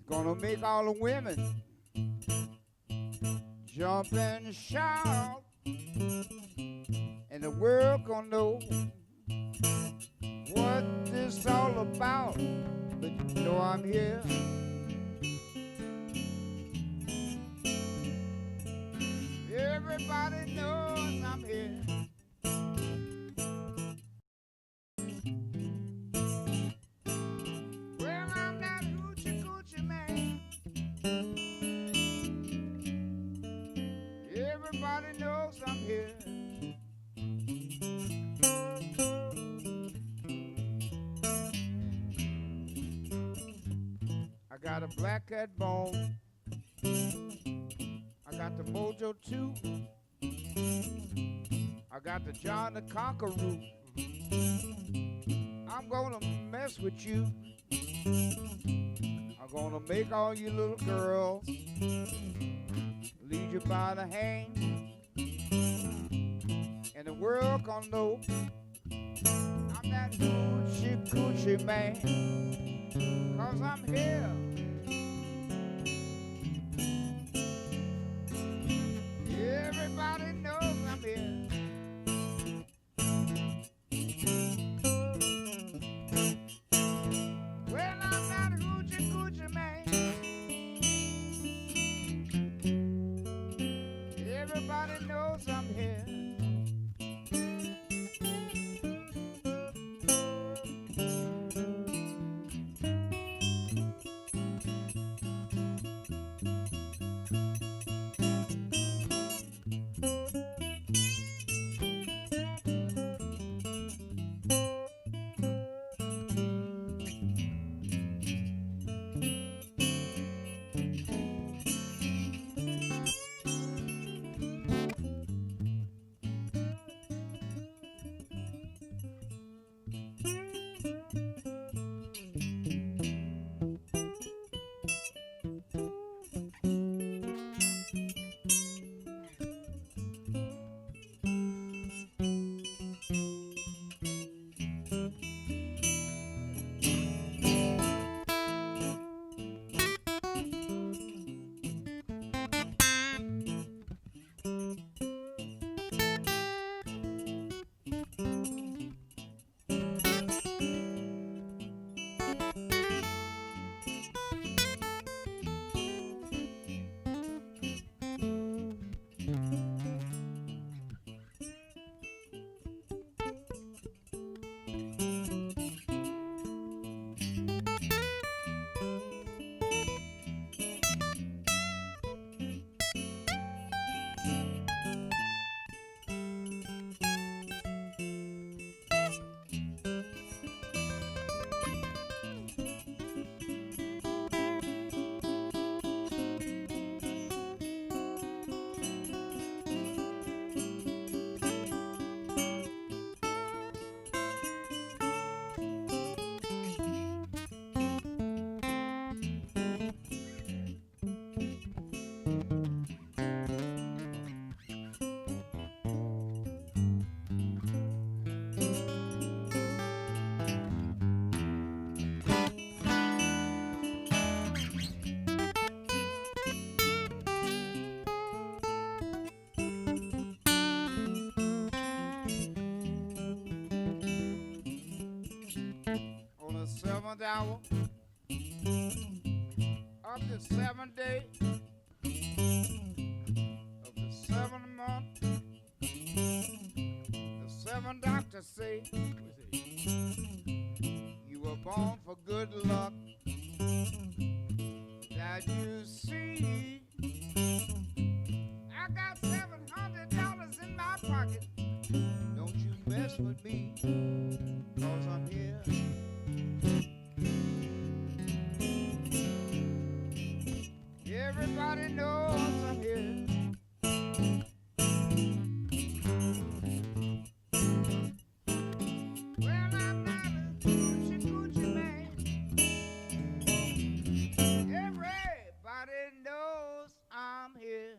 Gonna make all the women jump and shout, and the world gonna know what this all about. But you know I'm here. Everybody knows I'm here. I got a black cat bone. I got the mojo too. I got the John the Conqueror. I'm gonna mess with you. I'm gonna make all you little girls lead you by the hand. And the world gonna know I'm that hoochie coochie man. 'Cause I'm here. Everybody knows I'm here. Well, I'm not a hoochie coochie man. Everybody knows I'm here. On the 7th hour of the 7th day of the 7th month, the 7th doctor say you were born for good luck. That you see, I got $700 in my pocket. Don't you mess with me, 'cause I'm here. Everybody knows I'm here. Well, I'm not a coochie coochie man. Everybody knows I'm here.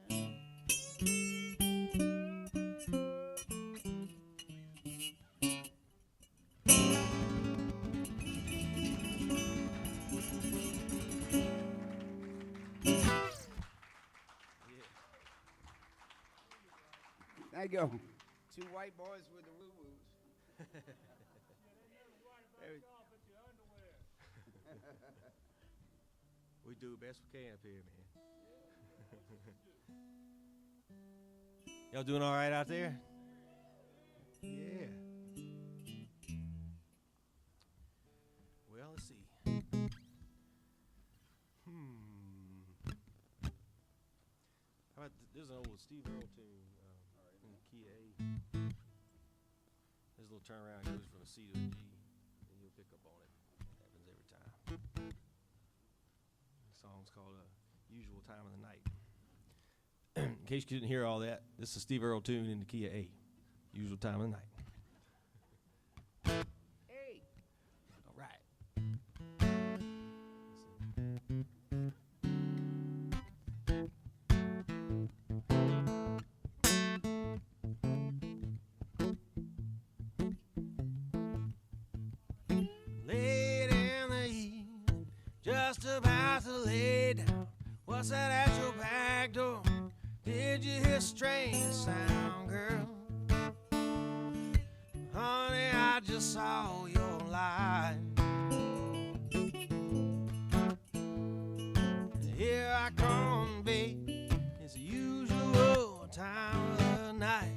There you go. Two white boys with the woo-woos. We do the best we can up here, man. Y'all doing all right out there? Yeah. Well, let's see. How about this is an old Steve Earle tune in the key of A. There's a little turnaround, goes from a C to a G, and you'll pick up on it. It happens every time. song's called Usual Time of the Night. In case you didn't hear all that, this is a Steve Earle tune in the key of A. Usual Time of the Night. Hey. All right. Late in the evening, just about to lay down. What's that at your back door? Did you hear a strange sound, girl? Honey, I just saw your light. Here I come, babe. It's the usual time of the night.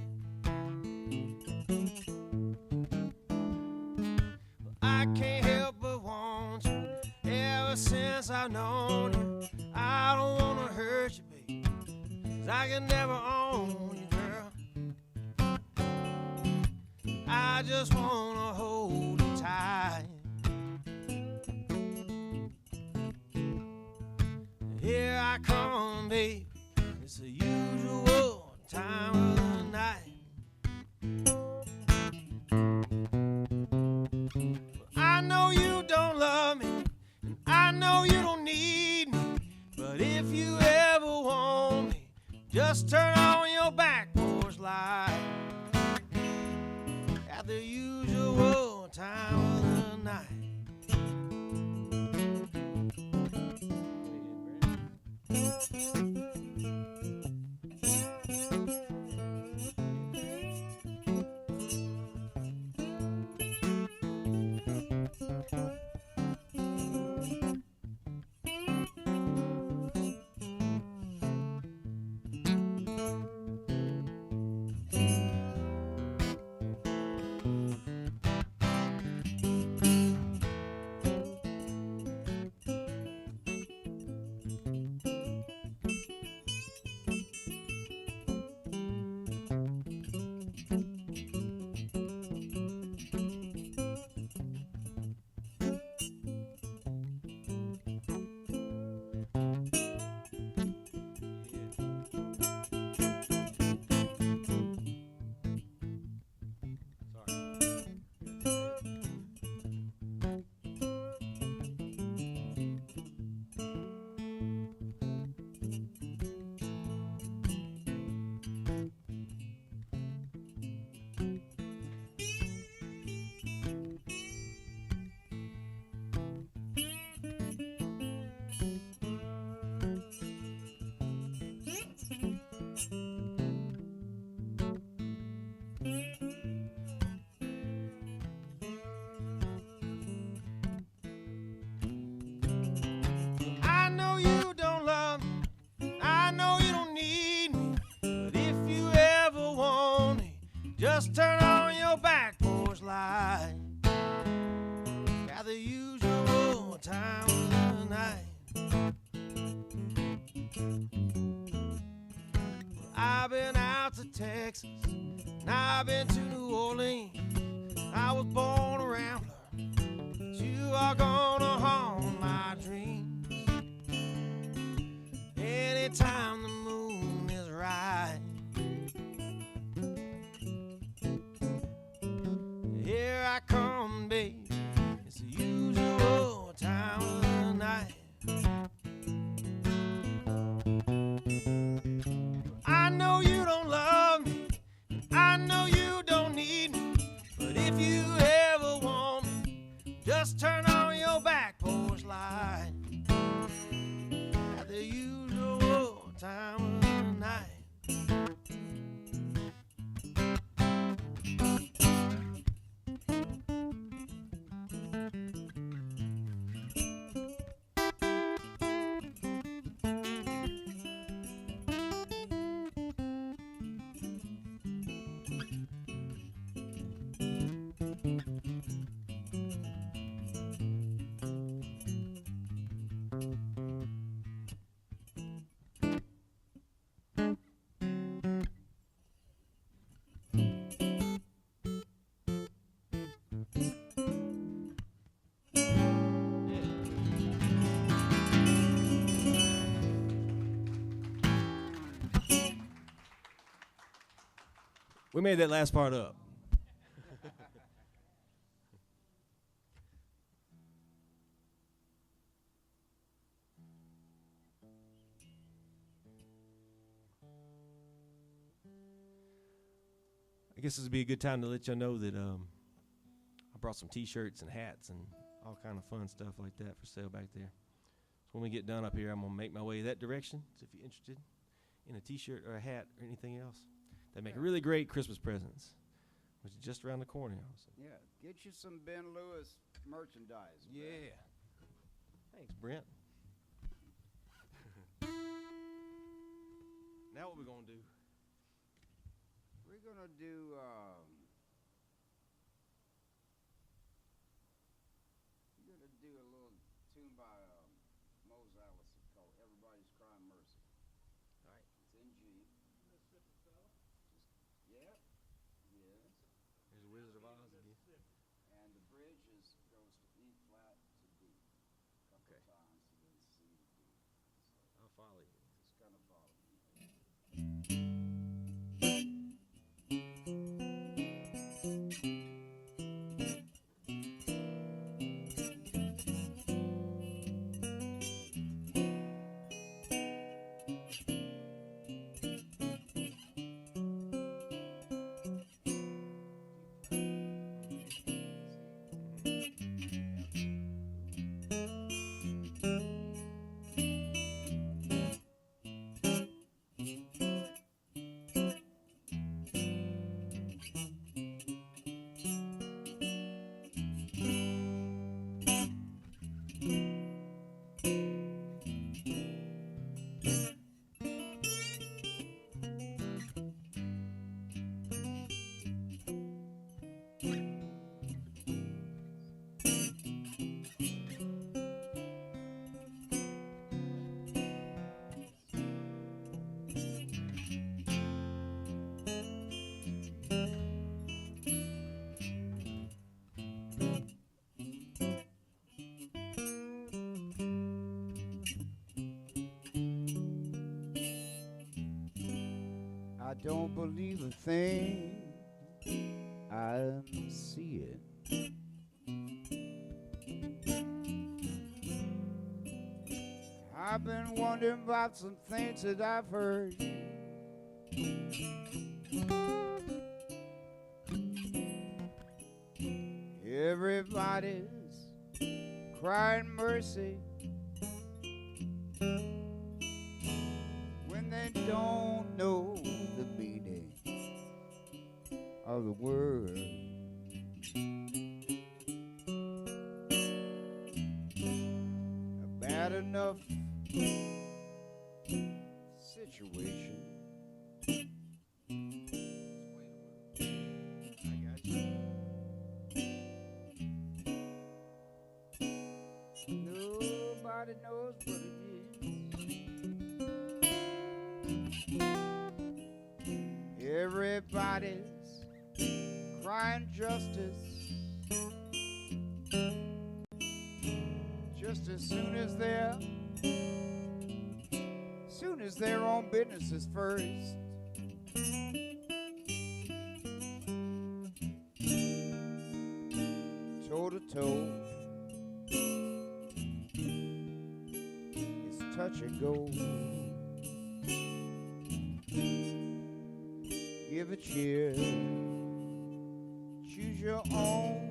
But I can't help but want you. Ever since I've known you, I don't wanna hurt you, babe, 'cause I can never own you, girl. I just wanna hold you tight. Here I come, babe. It's the usual time of the night. But I know you don't love me, and I know you don't need me. But if you ever want me, just turn on your back porch light at the usual time of the night. I know you don't love me, I know you don't need me. But if you ever want me, just turn on your back porch light at the usual time of the night. I've been out to Texas, and I've been to New Orleans. I was born a rambler, but you are gonna haunt my dreams. Anytime the moon is right, here I come, babe. It's the usual time of the night. I know you don't love me, and I know you don't need me. But if you ever want me, just turn on your back porch light at the usual time We made that last part up. I guess this would be a good time to let y'all know that I brought some T-shirts and hats and all kind of fun stuff like that for sale back there. So when we get done up here, I'm going to make my way that direction. So if you're interested in a T-shirt or a hat or anything else, they make really great Christmas presents, which is just around the corner. So. Yeah, get you some Ben Lewis merchandise. Yeah. Thanks, Brent. Now what we going to do? We're going to do... a little tune by Mose Allison called Everybody's Crying Mercy. All right. It's in G. Yep. Yes. There's the Wizard of Oz again. And the bridge goes to E flat to D. A couple of times, and then C to D. So I'll follow you. just kind of follow me. I don't believe a thing I'm seeing. I've been wondering about some things that I've heard. Everybody's crying mercy when they don't know the meaning of the word. A bad enough situation. I got you. Nobody knows what it is. Everybody's crying justice. Just as soon as their own business is first. Toe to toe, it's touch and go. Give a cheer, choose your own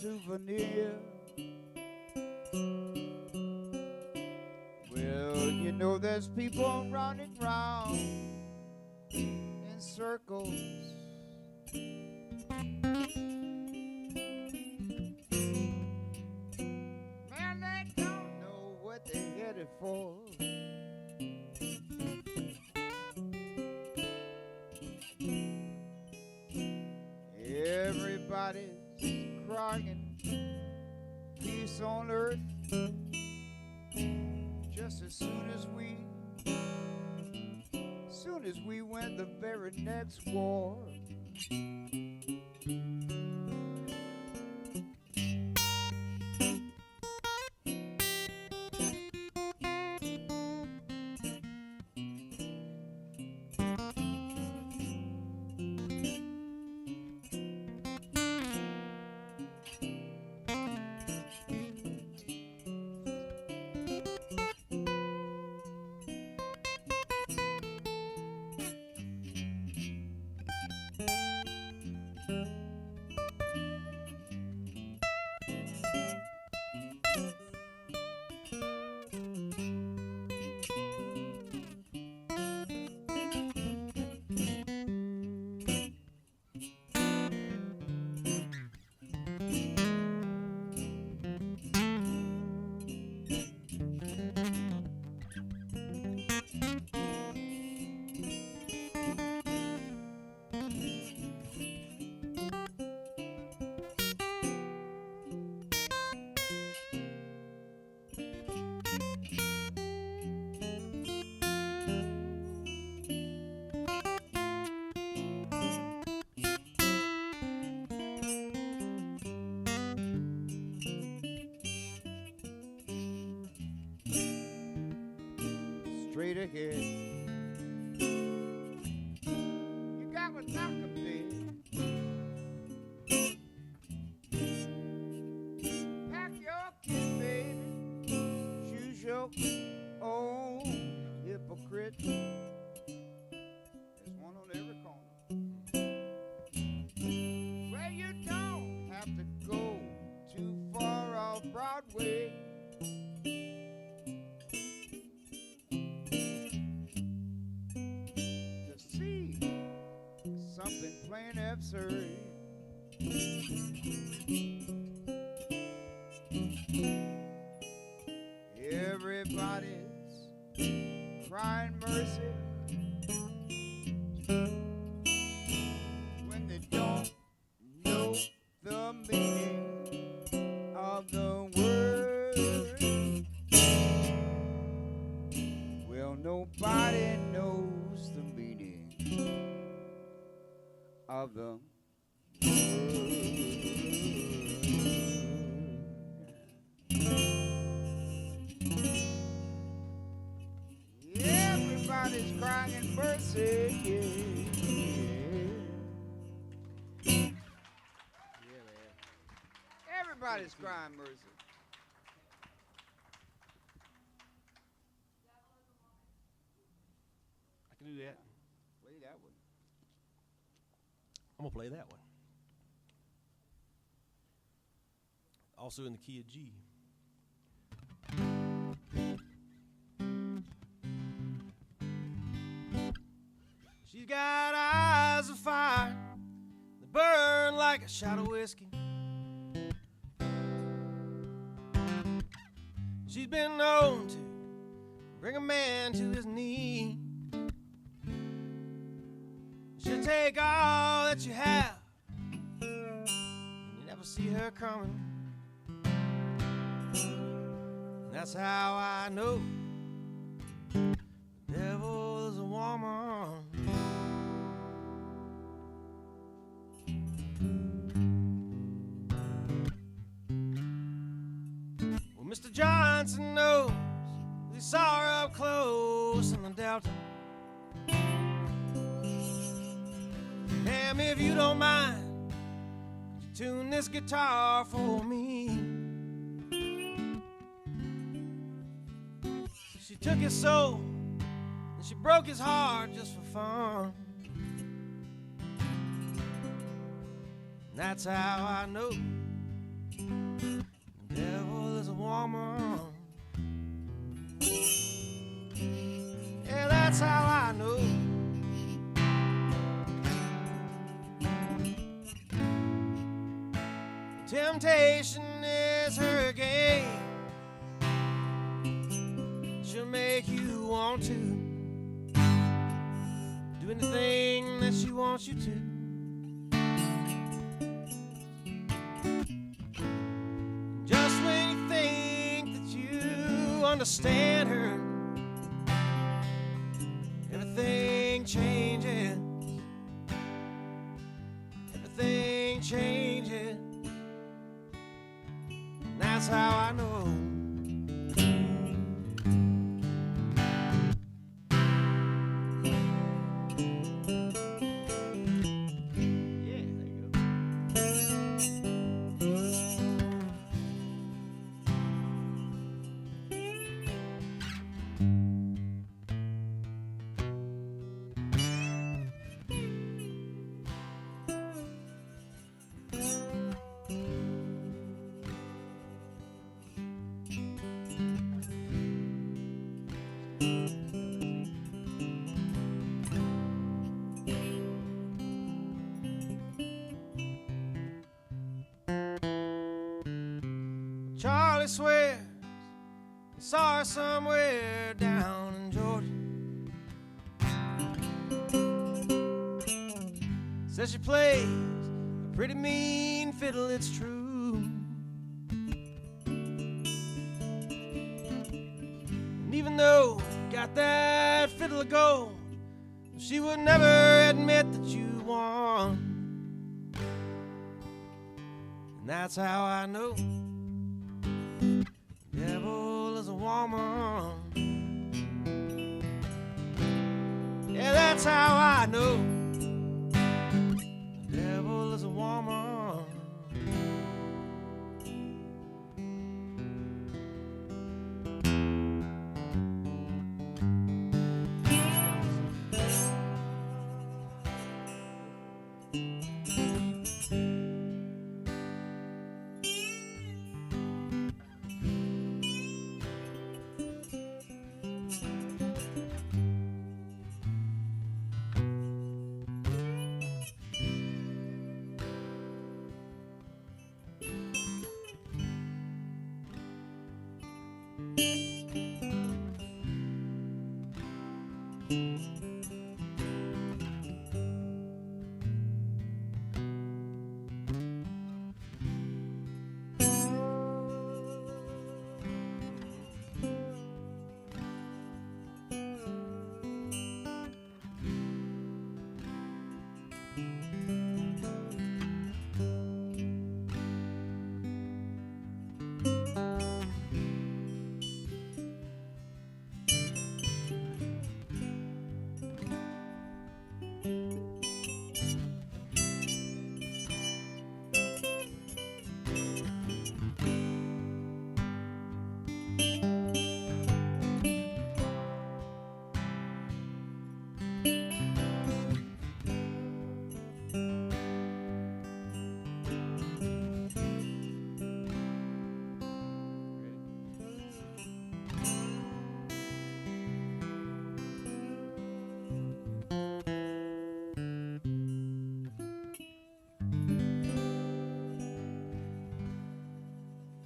souvenir. Well, you know there's people running round in circles. Man, they don't know what they're headed for. Everybody's crying peace on earth. Just as soon as we win the very next war. straight ahead. You got to knock a bed. Pack your kid, baby. Choose your own hypocrite. There's one on every corner. Well, you don't have to go too far off Broadway. To see something plain absurd. Everybody's crying mercy when they don't know the meaning of the word. Well, nobody knows the meaning of the word. Everybody's crying mercy, yeah. Yeah, man. Everybody's crying mercy. I can do that. Play that one. I'm going to play that one. Also in the key of G. She's got eyes of fire that burn like a shot of whiskey. She's been known to bring a man to his knees. She'll take all that you have, and you never see her coming. And that's how I know the devil is a woman. Well, Mr. Johnson knows he saw her up close in the Delta. Damn, if you don't mind, could you tune this guitar for me? She took his soul and she broke his heart just for fun. And that's how I know the devil is a woman. Yeah, that's how I know. Temptation is her game. She'll make you want to do anything that she wants you to. Just when you think that you understand her, everything changes. Everything changes. That's how I know. Yeah, there you go. Charlie swears he saw her somewhere down in Georgia. Says she plays a pretty mean fiddle, it's true. And even though you got that fiddle of gold, she would never admit that you won. And that's how I know devil is a woman. I know the devil is a woman.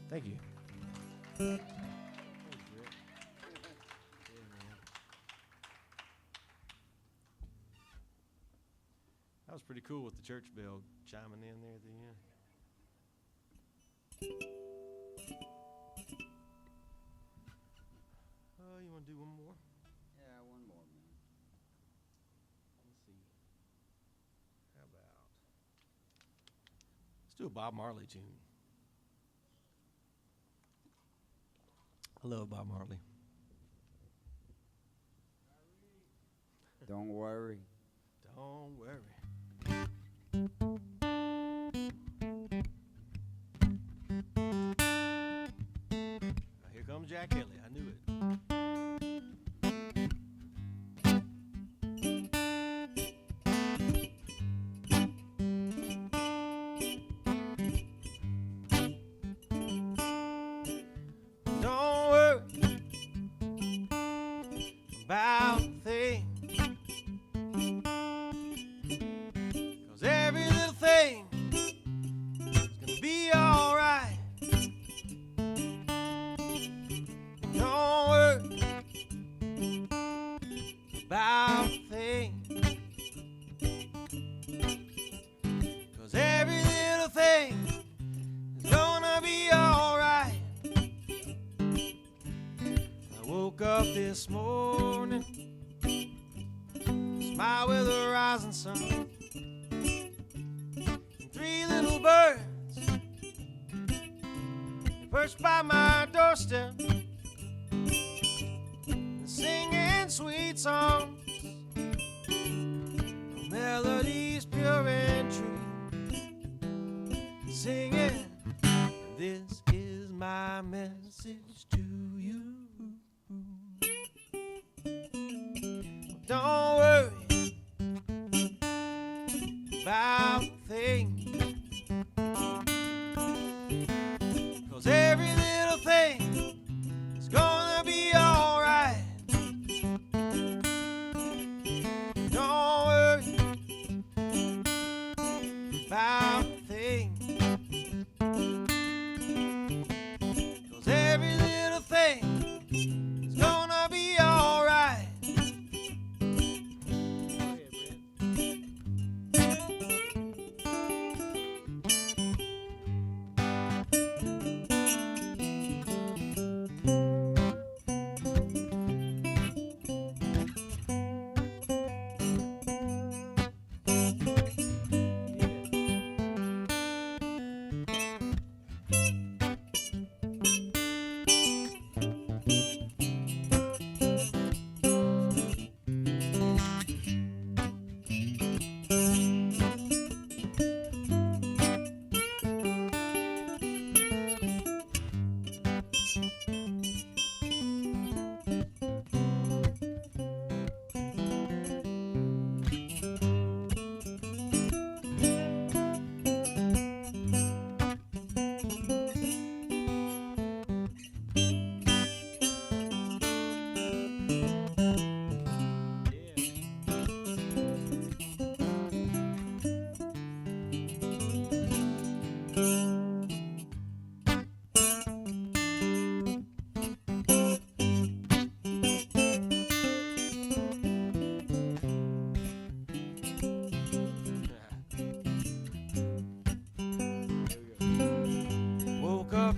Thank you. That was pretty cool with the church bell chiming in there at the end. Oh, you want to do one more? Yeah, one more, man. Let's see. How about... Let's do a Bob Marley tune. I love Bob Marley. Don't worry. Don't worry. Here comes Jack Kelly. I knew it. Don't worry about a thing, 'cause every little thing is gonna be alright. Don't worry about a thing, 'cause every little thing is gonna be alright. I woke up this morning, smile with the rising sun, and three little birds they perched by my doorstep, and singing sweet songs, melodies pure and true, singing, this is my message to you. Don't worry about things, 'cause every little thing is gonna be alright. Don't worry about things, 'cause every little thing is gonna be alright. Go ahead, Brent.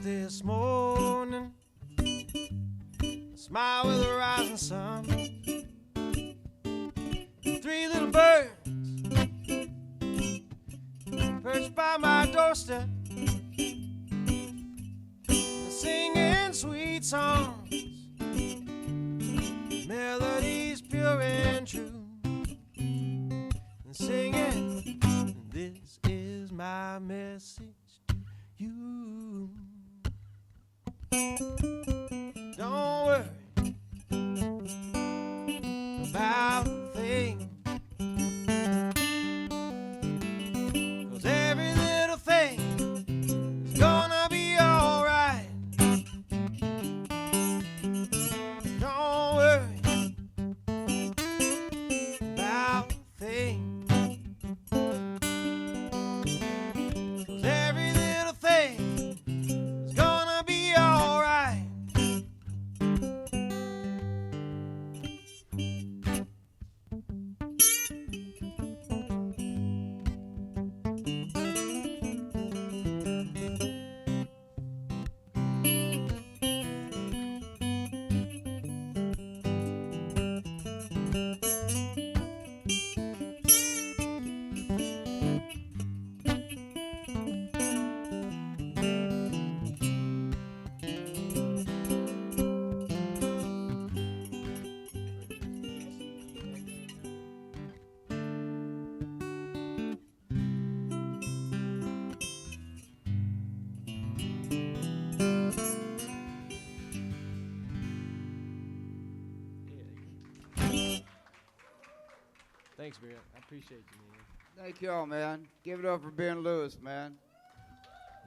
this morning, smile with the rising sun. Three little birds perched by my doorstep, singing sweet songs, melodies pure and true, and singing, this is my message to you. Don't worry about a thing, 'cause every little thing is gonna be alright. Don't worry about a thing, 'cause every little thing is gonna be alright. Thanks, Brent. I appreciate you, man. Thank y'all, man. Give it up for Ben Lewis, man.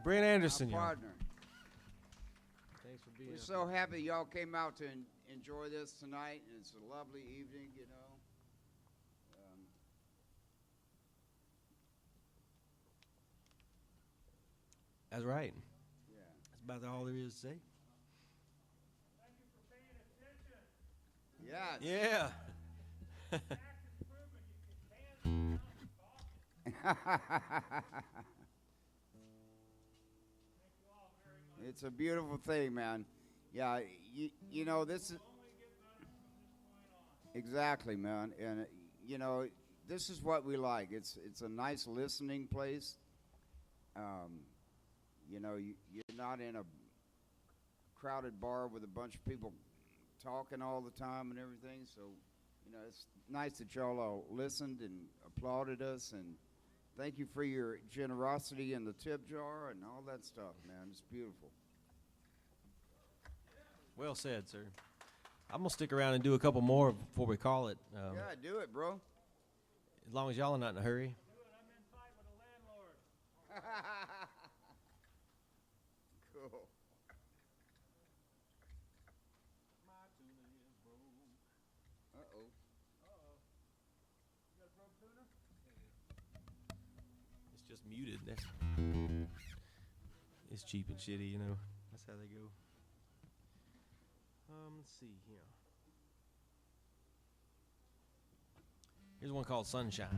Brint Anderson, My y'all. partner. Thanks for being We're up so here. happy y'all came out to enjoy this tonight, and it's a lovely evening, you know. That's right. Yeah. That's about all there is to say. Yes. Yeah. It's a beautiful thing, man. Yeah, you know, this is exactly, man. And you know, this is what we like. It's a nice listening place. You know, you're not in a crowded bar with a bunch of people talking all the time and everything. So, you know, it's nice that y'all all listened and applauded us, and thank you for your generosity in the tip jar and all that stuff, man. It's beautiful. Well said, sir. I'm going to stick around and do a couple more before we call it. Yeah, do it, bro. As long as y'all are not in a hurry. Cool. Uh-oh. It's just muted. It's cheap and shitty, you know. That's how they go. Let's see here. Here's one called Sunshine.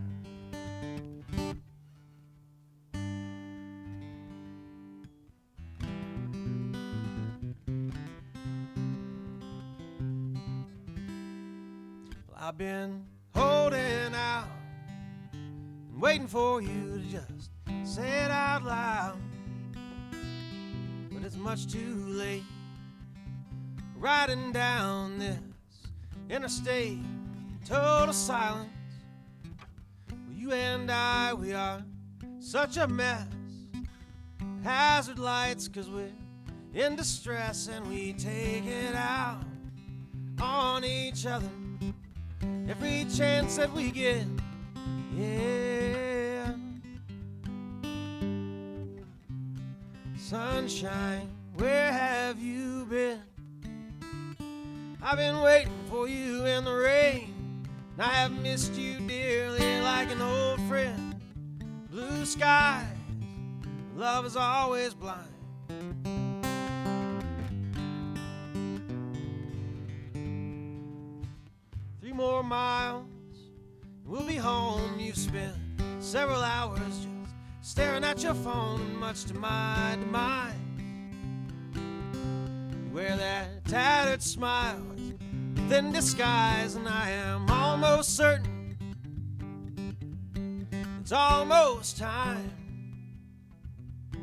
Well, I've been holding out and waiting for you to just say it out loud, but it's much too late. Riding down this interstate in total silence. Well, you and I, we are such a mess. Hazard lights, 'cause we're in distress, and we take it out on each other every chance that we get. Yeah. Sunshine, where have you been? I've been waiting for you in the rain, and I have missed you dearly like an old friend. Blue skies, love is always blind. 3 more miles, and we'll be home. You've spent several hours just staring at your phone, much to my demise. where that tattered smile is within disguise, and I am almost certain it's almost time for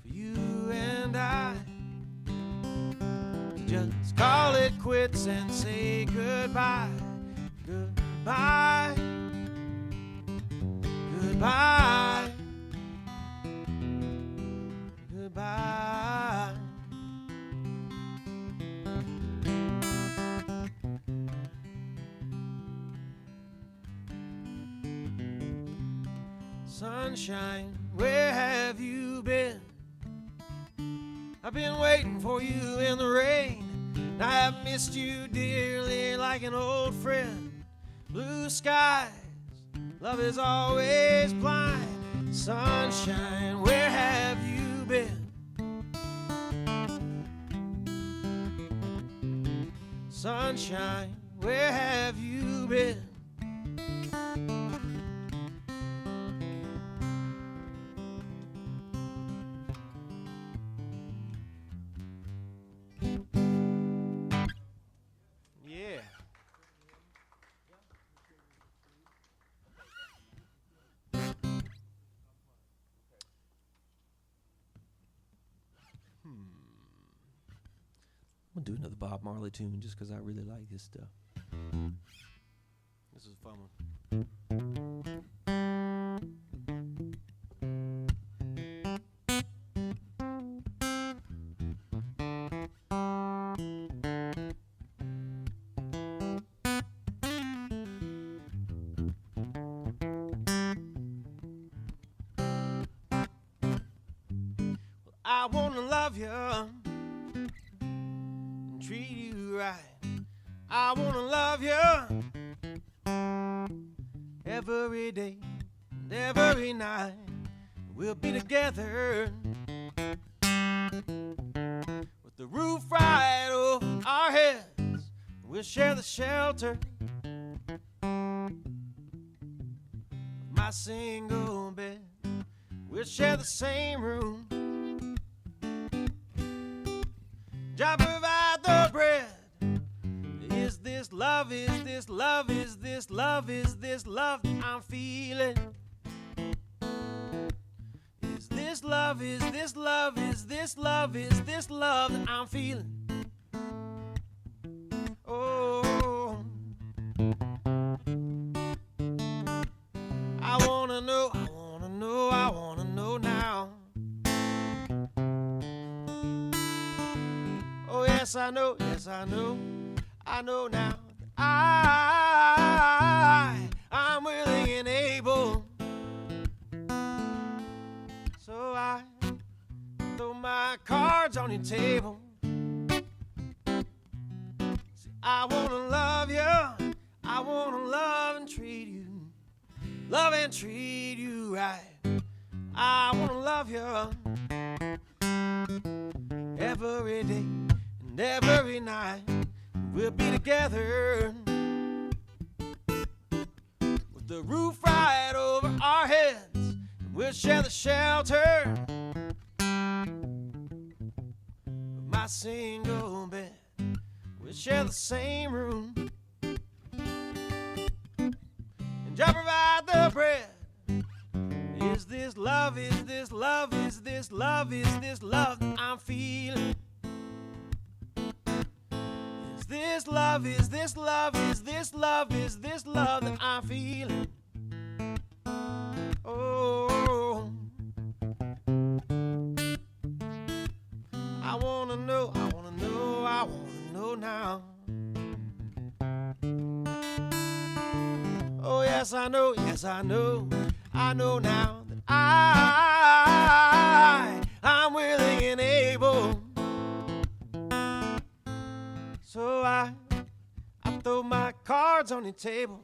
you and I to just call it quits and say goodbye, goodbye, goodbye, goodbye. Sunshine, where have you been? I've been waiting for you in the rain. I have missed you dearly like an old friend. Blue skies, love is always blind. Sunshine, where have you been? Sunshine, where have you been? Yeah. I'm gonna do another Bob Marley tune just because I really like his stuff. This is a fun one. Well, I wanna love you, treat you right. I wanna love you every day and every night. We'll be together with the roof right over our heads. We'll share the shelter of my single bed. We'll share the same room. Jah provide the bread. Is this love, is this love, is this love, is this love that I'm feeling? Is this love, is this love, is this love, is this love that I'm feeling? Oh, I wanna know, I wanna know, I wanna know now. Oh yes I know, I know now that I'm willing and able. So I throw my cards on your table. See, I wanna love you, I wanna love and treat you right. I wanna love you every day and every night. We'll be together with the roof right over our heads, and we'll share the shelter of my single bed. We'll share the same room, and Jah provide the bread. Is this love, is this love, is this love, is this love that I'm feeling? Is this love, is this love, is this love, is this love that I'm feeling? Oh, I wanna know, I wanna know, I wanna know now. Oh yes I know, I know now that I'm willing and able. So I throw my cards on your table.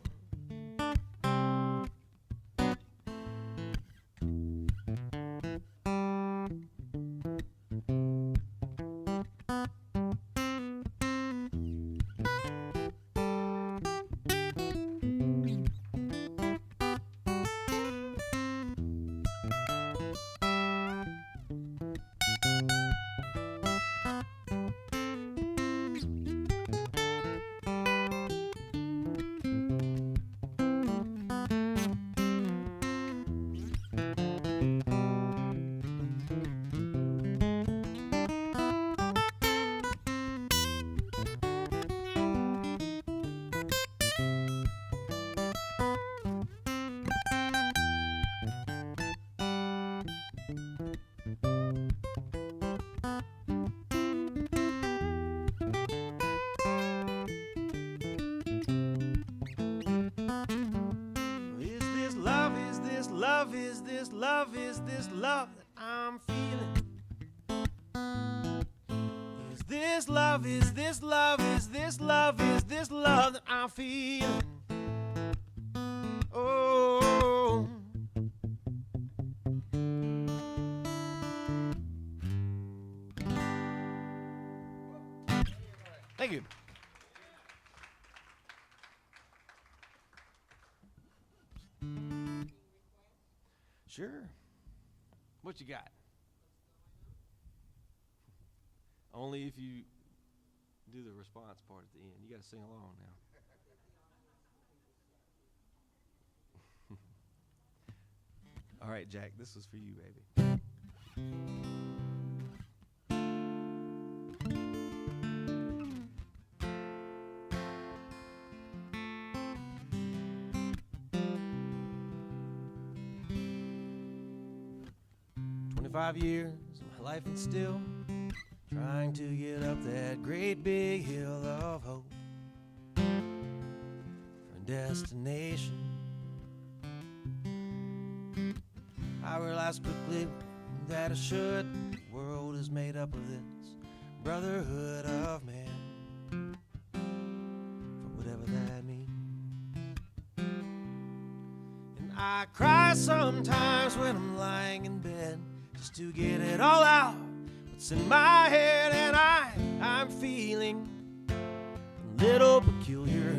love is this love that I'm feeling? Is this love, is this love, is this love, is this love that I'm feeling? Oh, thank you. Sure. What you got? Only if you do the response part at the end. You got to sing along now. All right, Jack, this is for you, baby. 25 years of my life and still trying to get up that great big hill of hope for a destination. I realized quickly that I should. The world is made up of this brotherhood of man, for whatever that means. And I cry sometimes when I'm lying in bed, just to get it all out, what's in my head. And I'm feeling a little peculiar.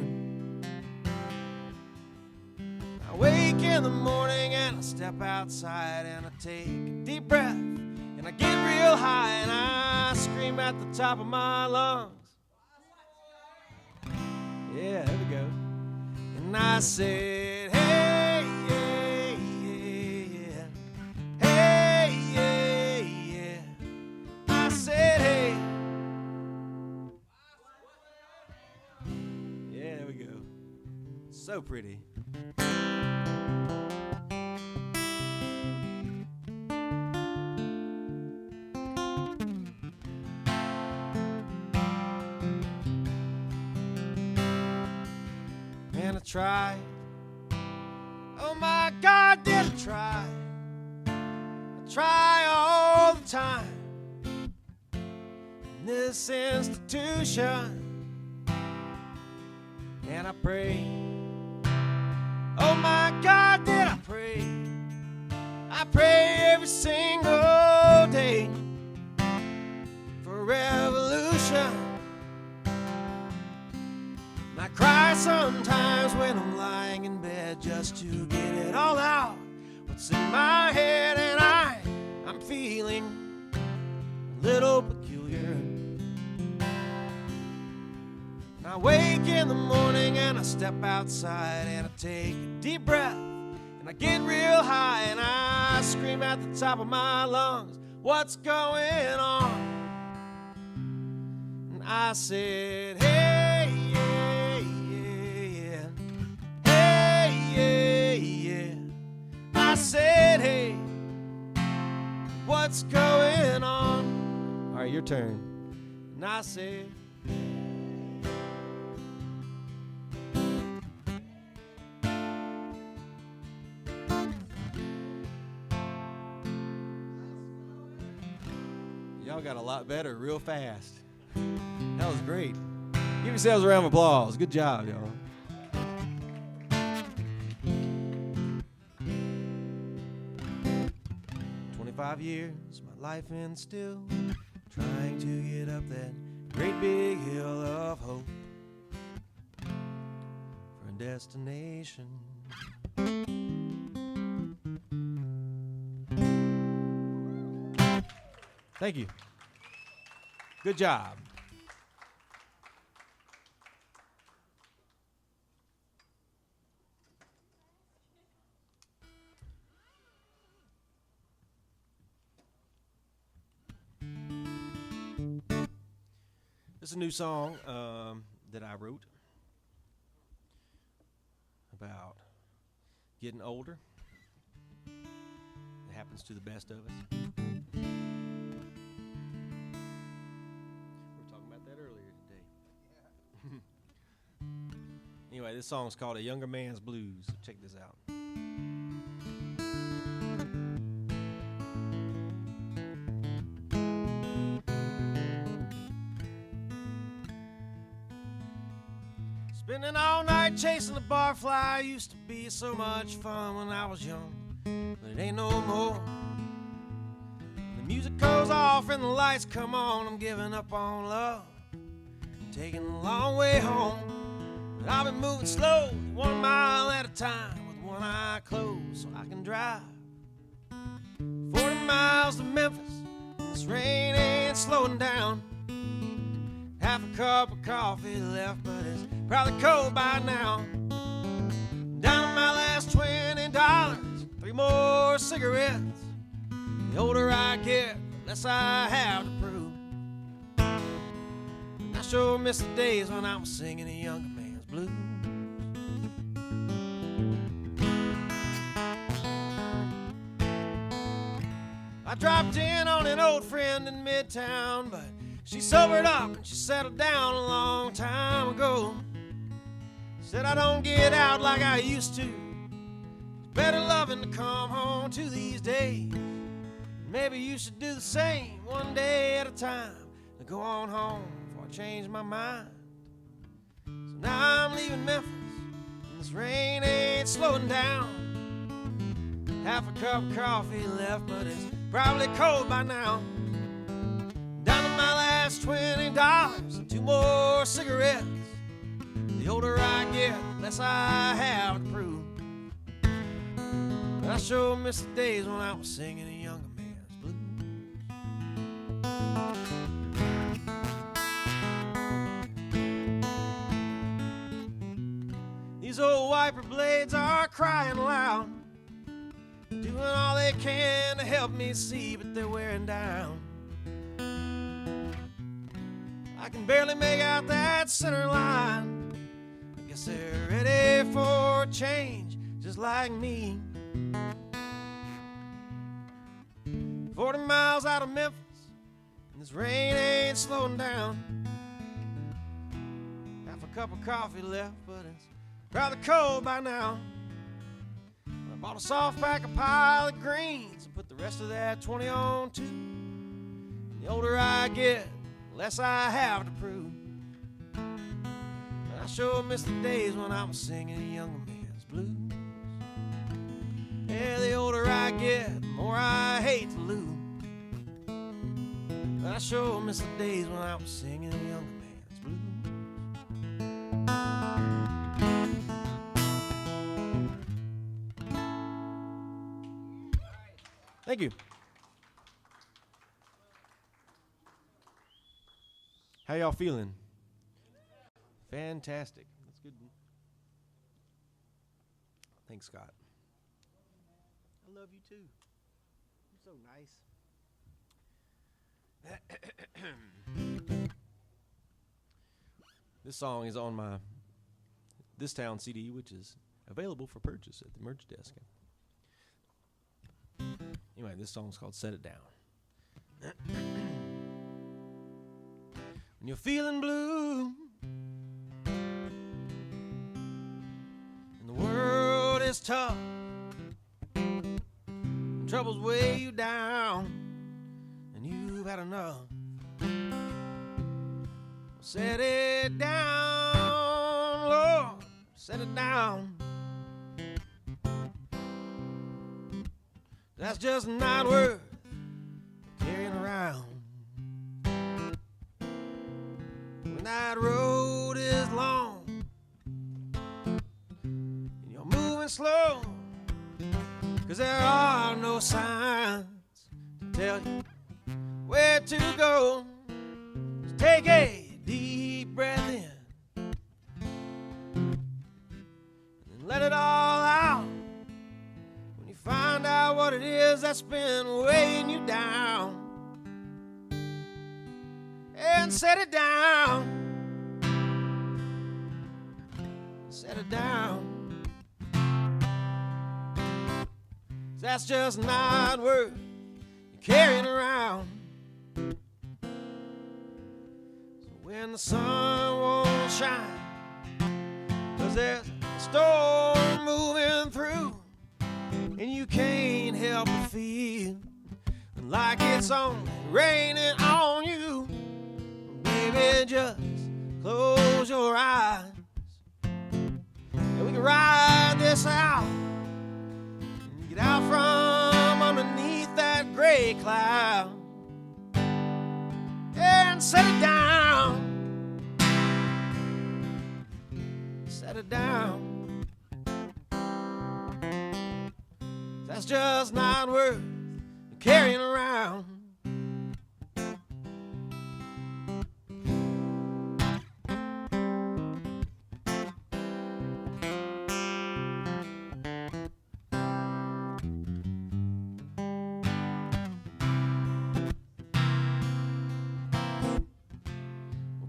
I wake in the morning and I step outside and I take a deep breath and I get real high and I scream at the top of my lungs. Yeah, there we go. And I said, hey, yeah, yeah, yeah. Hey, yeah, yeah. I said, hey. Yeah, there we go. So pretty. And I tried. Oh my God, did I try? I try all the time in this institution. And I pray. Oh my God, did I pray? I pray every single day for revolution. I cry sometimes when I'm lying in bed just to get it all out, what's in my head. And I'm feeling a little peculiar. And I wake in the morning and I step outside and I take a deep breath and I get real high and I scream at the top of my lungs, what's going on? And I said, hey, yeah, yeah, yeah. Hey, yeah, yeah. I said, hey, what's going on? All right, your turn. And I said, y'all got a lot better real fast. That was great. Give yourselves a round of applause. Good job, y'all. "25 years, my life and still trying to get up that great big hill of hope for a destination. Thank you. Good job. This is a new song that I wrote about getting older. It happens to the best of us. We were talking about that earlier today. Anyway, this song is called A Younger Man's Blues. So check this out. Spending all night chasing the barfly used to be so much fun when I was young, but it ain't no more. The music goes off and the lights come on, I'm giving up on love, taking a long way home. But I've been moving slow, 1 mile at a time, with one eye closed so I can drive 40 miles to Memphis. This rain ain't slowing down. Half a cup of coffee left, but it's probably cold by now. Down to my last $20, 3 more cigarettes. The older I get, the less I have to prove. And I sure miss the days when I was singing a younger man's blues. I dropped in on an old friend in Midtown, but she sobered up and she settled down a long time ago. Said I don't get out like I used to. It's better loving to come home to these days. Maybe you should do the same, one day at a time, to go on home before I change my mind. So now I'm leaving Memphis, and this rain ain't slowing down. Half a cup of coffee left, but it's probably cold by now. Down to my last $20 and 2 more cigarettes. The older I get, the less I have to prove. But I sure miss the days when I was singing a younger man's blues. These old wiper blades are crying loud, doing all they can to help me see, but they're wearing down. I can barely make out that center line. I guess they're ready for a change, just like me. 40 miles out of Memphis, and this rain ain't slowing down. Half a cup of coffee left, but it's rather cold by now. I bought a soft pack of pilot greens and put the rest of that 20 on too. And the older I get, the less I have to prove. But I sure miss the days when I was singing a younger man's blues. Yeah, the older I get, the more I hate to lose. But I sure miss the days when I was singing a younger man's blues. Thank you. How y'all feeling? Fantastic. That's good. Thanks, Scott. I love you too. You're so nice. This song is on my This Town CD, which is available for purchase at the merch desk. Anyway, this song's called Set It Down. When you're feeling blue and the world is tough, and troubles weigh you down and you've had enough, set it down, Lord, set it down. That's just not worth carrying around. When that road is long and you're moving slow, 'cause there are no signs to tell you where to go, just take a deep breath in and let it all out. Find out what it is that's been weighing you down, and set it down. Set it down. That's just not worth carrying around. So when the sun won't shine, 'cause there's a storm moving through, and you can't help but feel like it's only raining on you, baby, just close your eyes gray cloud and set it down. Set it down. That's just not worth carrying around.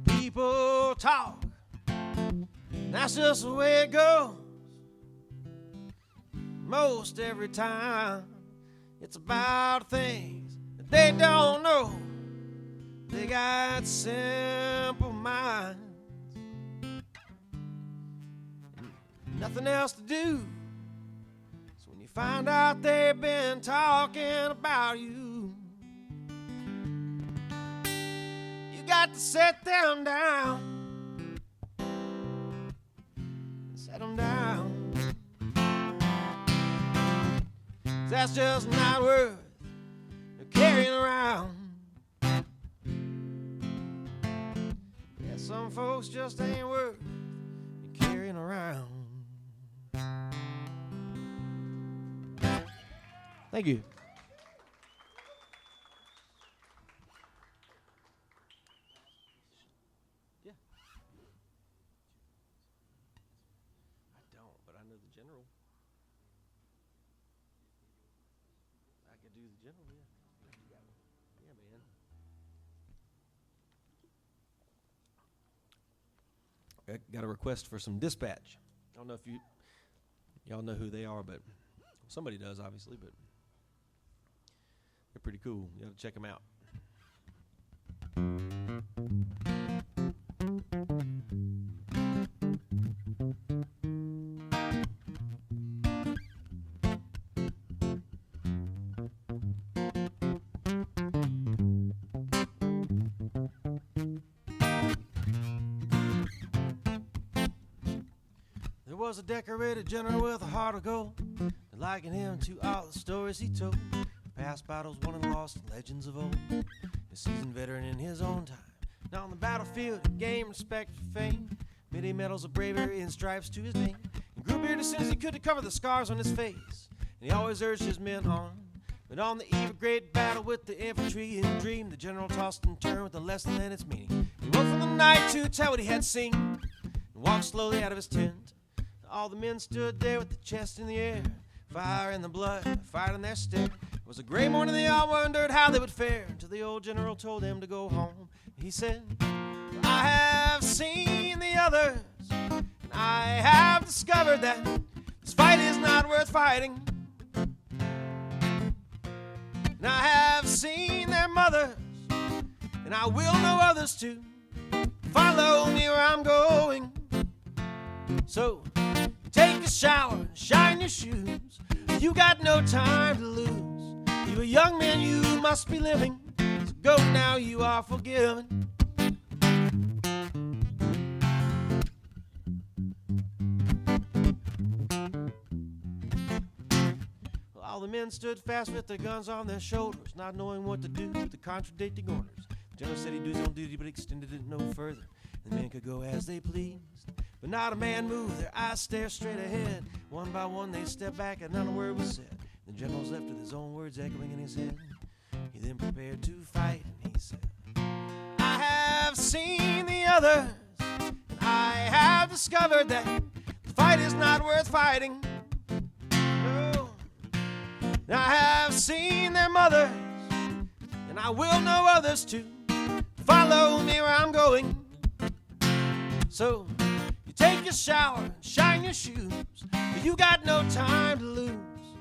People talk, that's just the way it goes. Most every time it's about things that they don't know. They got simple minds, nothing else to do. So when you find out they've been talking about you, you got to set them down. Set them down. That's just not worth carrying around. Yeah, some folks just ain't worth carrying around. Thank you. Yeah. I don't, but I know the general. I could do the general, yeah. Yeah, man. I got a request for some dispatch. I don't know if y'all know who they are, but somebody does, obviously, but they're pretty cool. You have to check them out. There was a decorated general with a heart of gold, and liking him to all the stories he told. Past battles won and lost, legends of old. A seasoned veteran in his own time. Now on the battlefield, he gained respect for fame. Many medals of bravery and stripes to his name. And grew beard as soon as he could to cover the scars on his face. And he always urged his men on. But on the eve of great battle with the infantry in dream, the general tossed and turned with a lesson and its meaning. He woke from the night to tell what he had seen, and walked slowly out of his tent. All the men stood there with the chest in the air, fire in the blood, fire in their stare. It was a gray morning, they all wondered how they would fare, until the old general told them to go home. He said, I have seen the others, and I have discovered that this fight is not worth fighting. And I have seen their mothers, and I will know others too. Follow me where I'm going. So take a shower and shine your shoes. You got no time to lose. You a young man, you must be living. So go now, you are forgiven. Well, all the men stood fast with their guns on their shoulders, not knowing what to do with the contradicting orders. The general said he'd do his own duty, but extended it no further. The men could go as they pleased, but not a man moved. Their eyes stared straight ahead. One by one they stepped back and not a word was said. The general's left with his own words echoing in his head. He then prepared to fight, and he said, I have seen the others, and I have discovered that the fight is not worth fighting. No. And I have seen their mothers, and I will know others too. Follow me where I'm going. So you take your shower and shine your shoes, but you got no time to lose.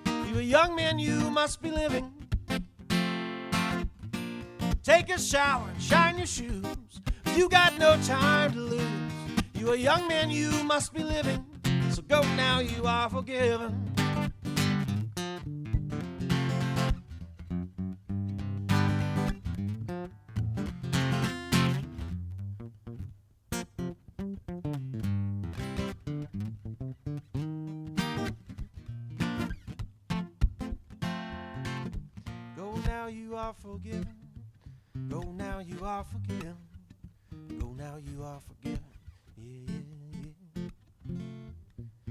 You a young man, you must be living. Take a shower and shine your shoes, but you got no time to lose. You a young man, you must be living. So go now, you are forgiven. now, you are forgiven. Go now, you are forgiven. Go now, you are forgiven. Yeah, yeah, yeah.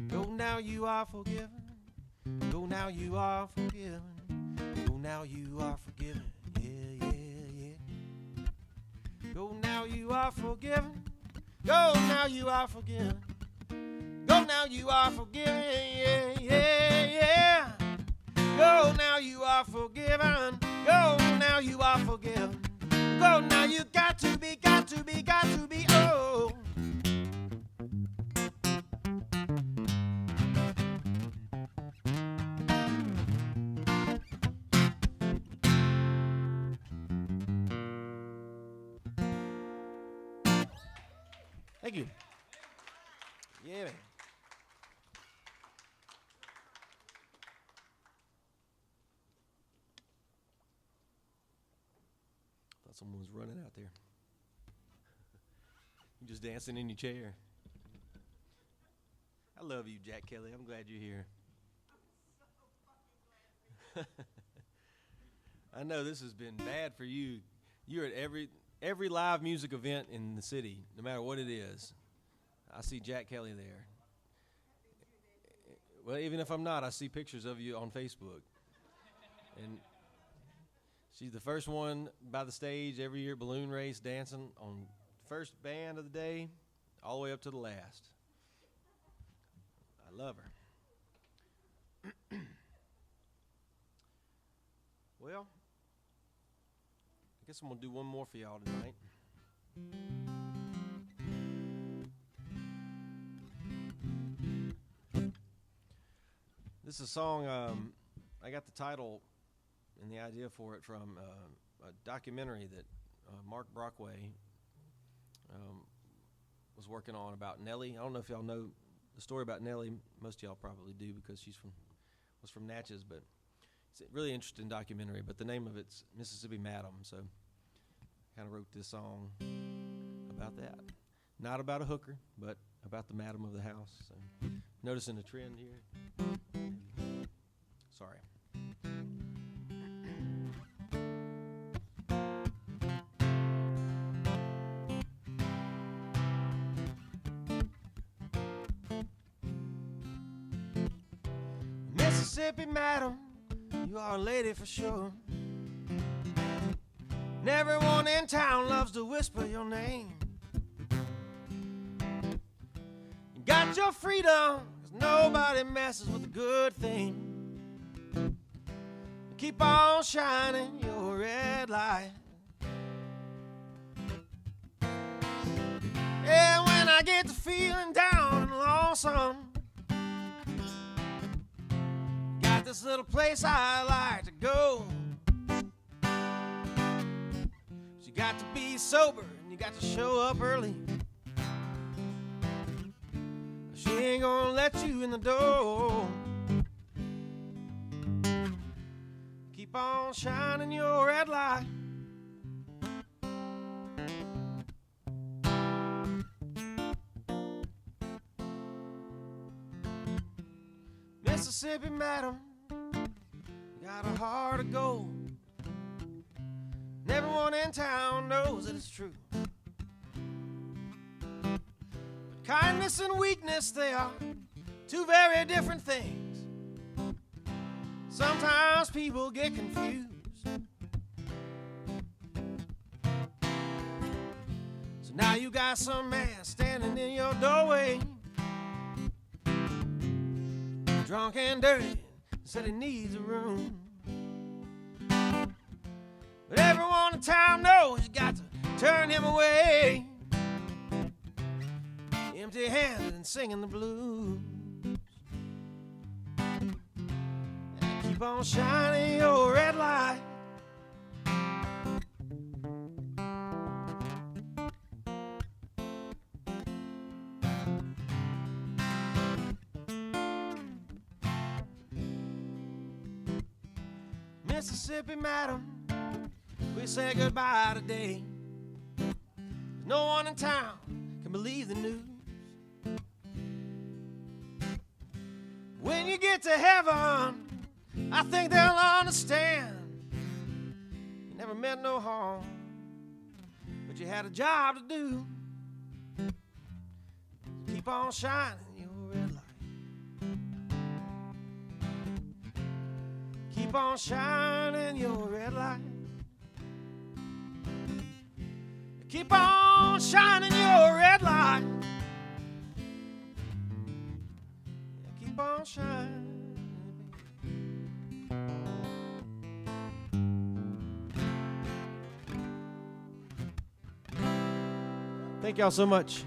Go now, you are forgiven. Go now, you are forgiven. Go now, you are forgiven. Yeah, yeah, yeah. Go now, you are forgiven. Go now, you are forgiven. Go now, you are forgiven. Yeah, yeah, yeah. Go now, you are forgiven. Go now, you are forgiven. Go now, you got to be, oh. Thank you. Yeah, man. Thought someone was running out there. You just dancing in your chair. I love you, Jack Kelly. I'm glad you're here. I know this has been bad for you. You're at every live music event in the city, no matter what it is. I see Jack Kelly there. Well, even if I'm not, I see pictures of you on Facebook. And she's the first one by the stage every year, balloon race, dancing on first band of the day, all the way up to the last. I love her. Well, I guess I'm going to do one more for y'all tonight. This is a song, I got the title and the idea for it from a documentary that Mark Brockway was working on about Nellie. I don't know if y'all know the story about Nellie. Most of y'all probably do because was from Natchez, but it's a really interesting documentary. But the name of it's Mississippi Madam, so I kind of wrote this song about that. Not about a hooker, but about the madam of the house. So noticing a trend here. Sorry. Mississippi madam, you are a lady for sure. And everyone in town loves to whisper your name. You got your freedom, 'cause nobody messes with a good thing. Keep on shining your red light. Yeah, when I get to feeling down and lonesome, got this little place I like to go. But you got to be sober and you got to show up early. She ain't gonna let you in the door. Keep on shining your red light. Mississippi madam, got a heart of gold. And everyone in town knows that it's true. But kindness and weakness, they are two very different things. Sometimes people get confused. So now you got some man standing in your doorway, drunk and dirty, said he needs a room. But everyone in town knows you got to turn him away, empty-handed and singing the blues. Keep on shining your red light. Mississippi madam, we say goodbye today. No one in town can believe the news. When you get to heaven, I think they'll understand. never meant no harm, but you had a job to do. Keep on shining your red light. Keep on shining your red light. Keep on shining your red light. Keep on shining. Thank y'all so much.